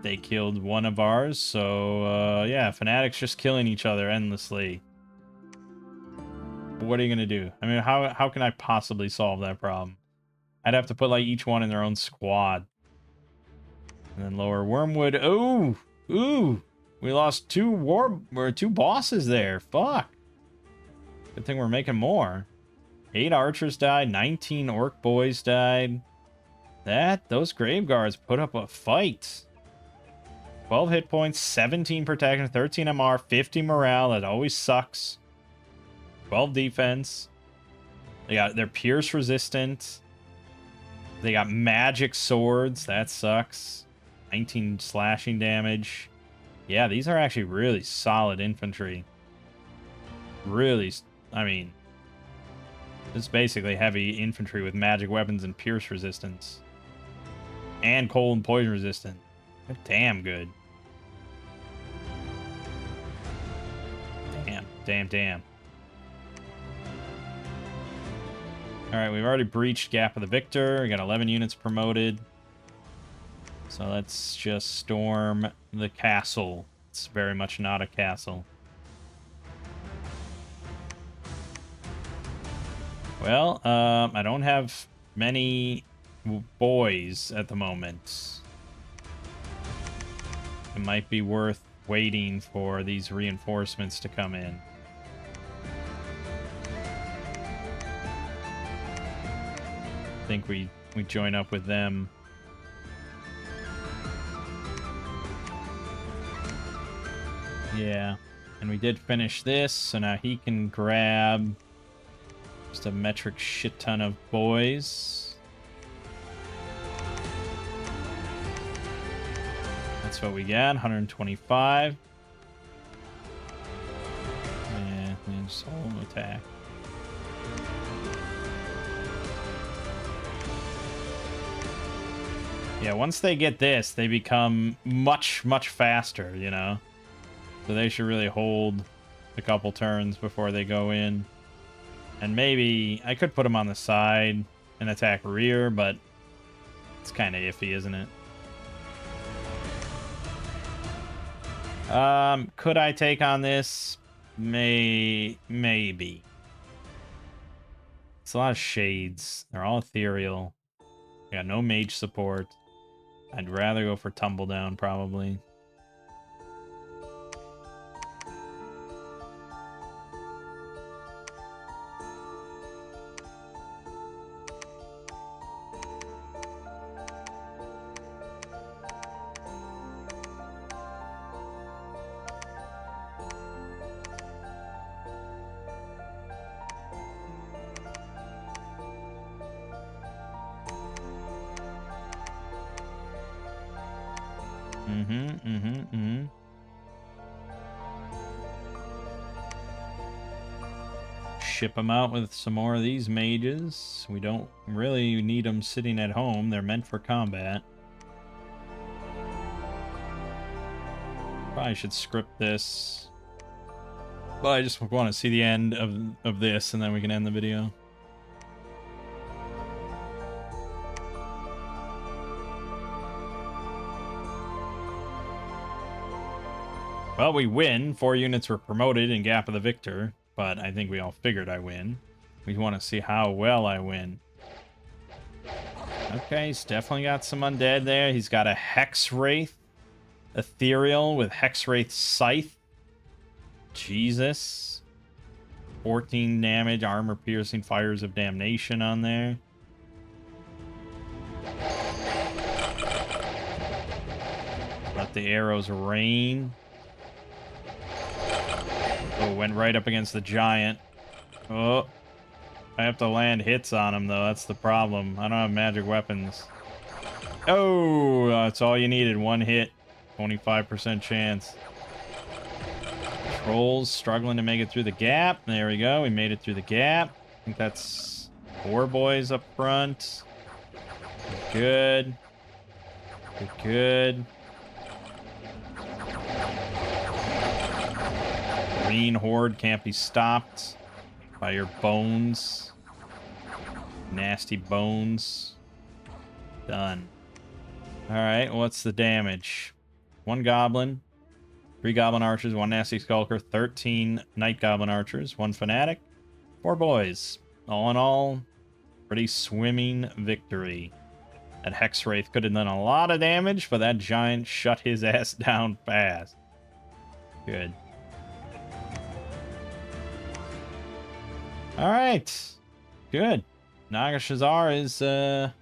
They killed one of ours, so yeah, fanatics just killing each other endlessly. What are you gonna do? I mean, how can I possibly solve that problem? I'd have to put like each one in their own squad. And then lower wormwood. Ooh! We lost 2 bosses there. Fuck. Good thing we're making more. 8 archers died, 19 orc boys died. Those grave guards put up a fight. 12 hit points, 17 protection, 13 MR, 50 morale. That always sucks. 12 defense. They're pierce resistant. They got magic swords. That sucks. 19 slashing damage. Yeah, these are actually really solid infantry. Really, I mean, it's basically heavy infantry with magic weapons and pierce resistance. And cold and poison resistant. They're damn good. Damn. Alright, we've already breached Gap of the Victor. We got 11 units promoted. So let's just storm the castle. It's very much not a castle. Well, I don't have many boys at the moment. It might be worth waiting for these reinforcements to come in. I think we join up with them. Yeah, and we did finish this, so now he can grab just a metric shit ton of boys. That's what we got, 125. Yeah, and just hold attack. Yeah, once they get this, they become much, much faster, you know? So they should really hold a couple turns before they go in. And maybe I could put them on the side and attack rear, but it's kind of iffy, isn't it? Could I take on this? Maybe. It's a lot of shades. They're all ethereal. Got no mage support. I'd rather go for Tumbledown, probably. Ship them out with some more of these mages. We don't really need them sitting at home. They're meant for combat. Probably should script this. But I just want to see the end of this, and then we can end the video. Well, we win. 4 units were promoted in Gap of the Victor, but I think we all figured I win. We want to see how well I win. Okay, he's definitely got some undead there. He's got a Hex Wraith Ethereal with Hex Wraith Scythe. Jesus. 14 damage, armor piercing, fires of damnation on there. Let the arrows rain. Oh, went right up against the giant. Oh, I have to land hits on him, though. That's the problem. I don't have magic weapons. Oh, that's all you needed. 1 hit. 25% chance. Trolls struggling to make it through the gap. There we go. We made it through the gap. I think that's 4 boys up front. Good. Good. Green horde can't be stopped by your bones. Nasty bones. Done. Alright, what's the damage? 1 goblin, 3 goblin archers, 1 nasty skulker, 13 night goblin archers, 1 fanatic, 4 boys. All in all, pretty swimming victory. That Hex Wraith could have done a lot of damage, but that giant shut his ass down fast. Good. Alright. Good. Nagashazar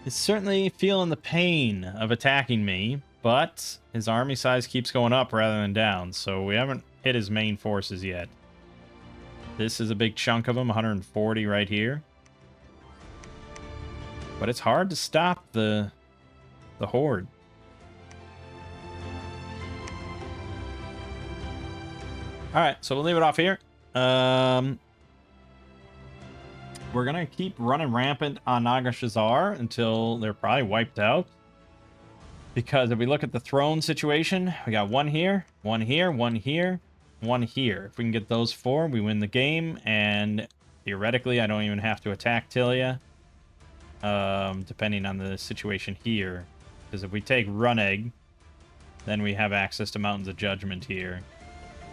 is certainly feeling the pain of attacking me, but his army size keeps going up rather than down, so we haven't hit his main forces yet. This is a big chunk of them, 140 right here. But it's hard to stop the horde. right, so we'll leave it off here. We're going to keep running rampant on Nagashazar until they're probably wiped out. Because if we look at the throne situation, we got one here, one here, one here, one here. If we can get those 4, we win the game. And theoretically, I don't even have to attack Tilia. Depending on the situation here. Because if we take Runegg, then we have access to Mountains of Judgment here.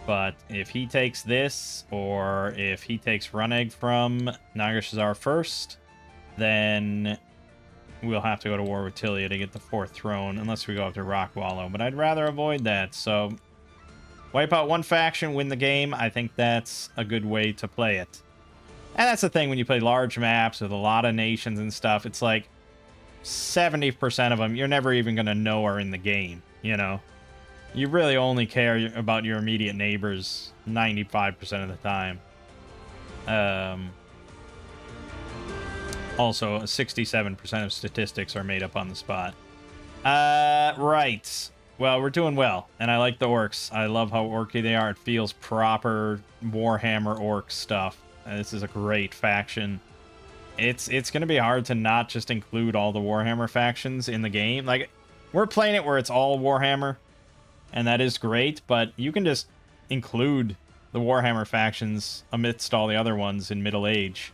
But if he takes this, or if he takes Runegg from Nagashazar first, then we'll have to go to war with Tilia to get the 4th throne, unless we go up to Rockwallow. But I'd rather avoid that, so wipe out one faction, win the game. I think that's a good way to play it. And that's the thing when you play large maps with a lot of nations and stuff. It's like 70% of them you're never even going to know are in the game, you know? You really only care about your immediate neighbors 95% of the time. Also, 67% of statistics are made up on the spot. Right. Well, we're doing well, and I like the orcs. I love how orky they are. It feels proper Warhammer orc stuff. This is a great faction. It's going to be hard to not just include all the Warhammer factions in the game. Like, we're playing it where it's all Warhammer, and that is great, but you can just include the Warhammer factions amidst all the other ones in Middle Age.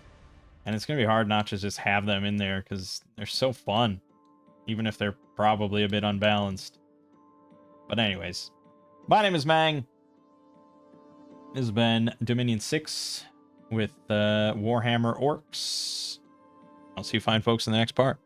And it's going to be hard not to just have them in there, because they're so fun, even if they're probably a bit unbalanced. But anyways, my name is Mangg. This has been Dominion 6 with Warhammer Orcs. I'll see you fine folks in the next part.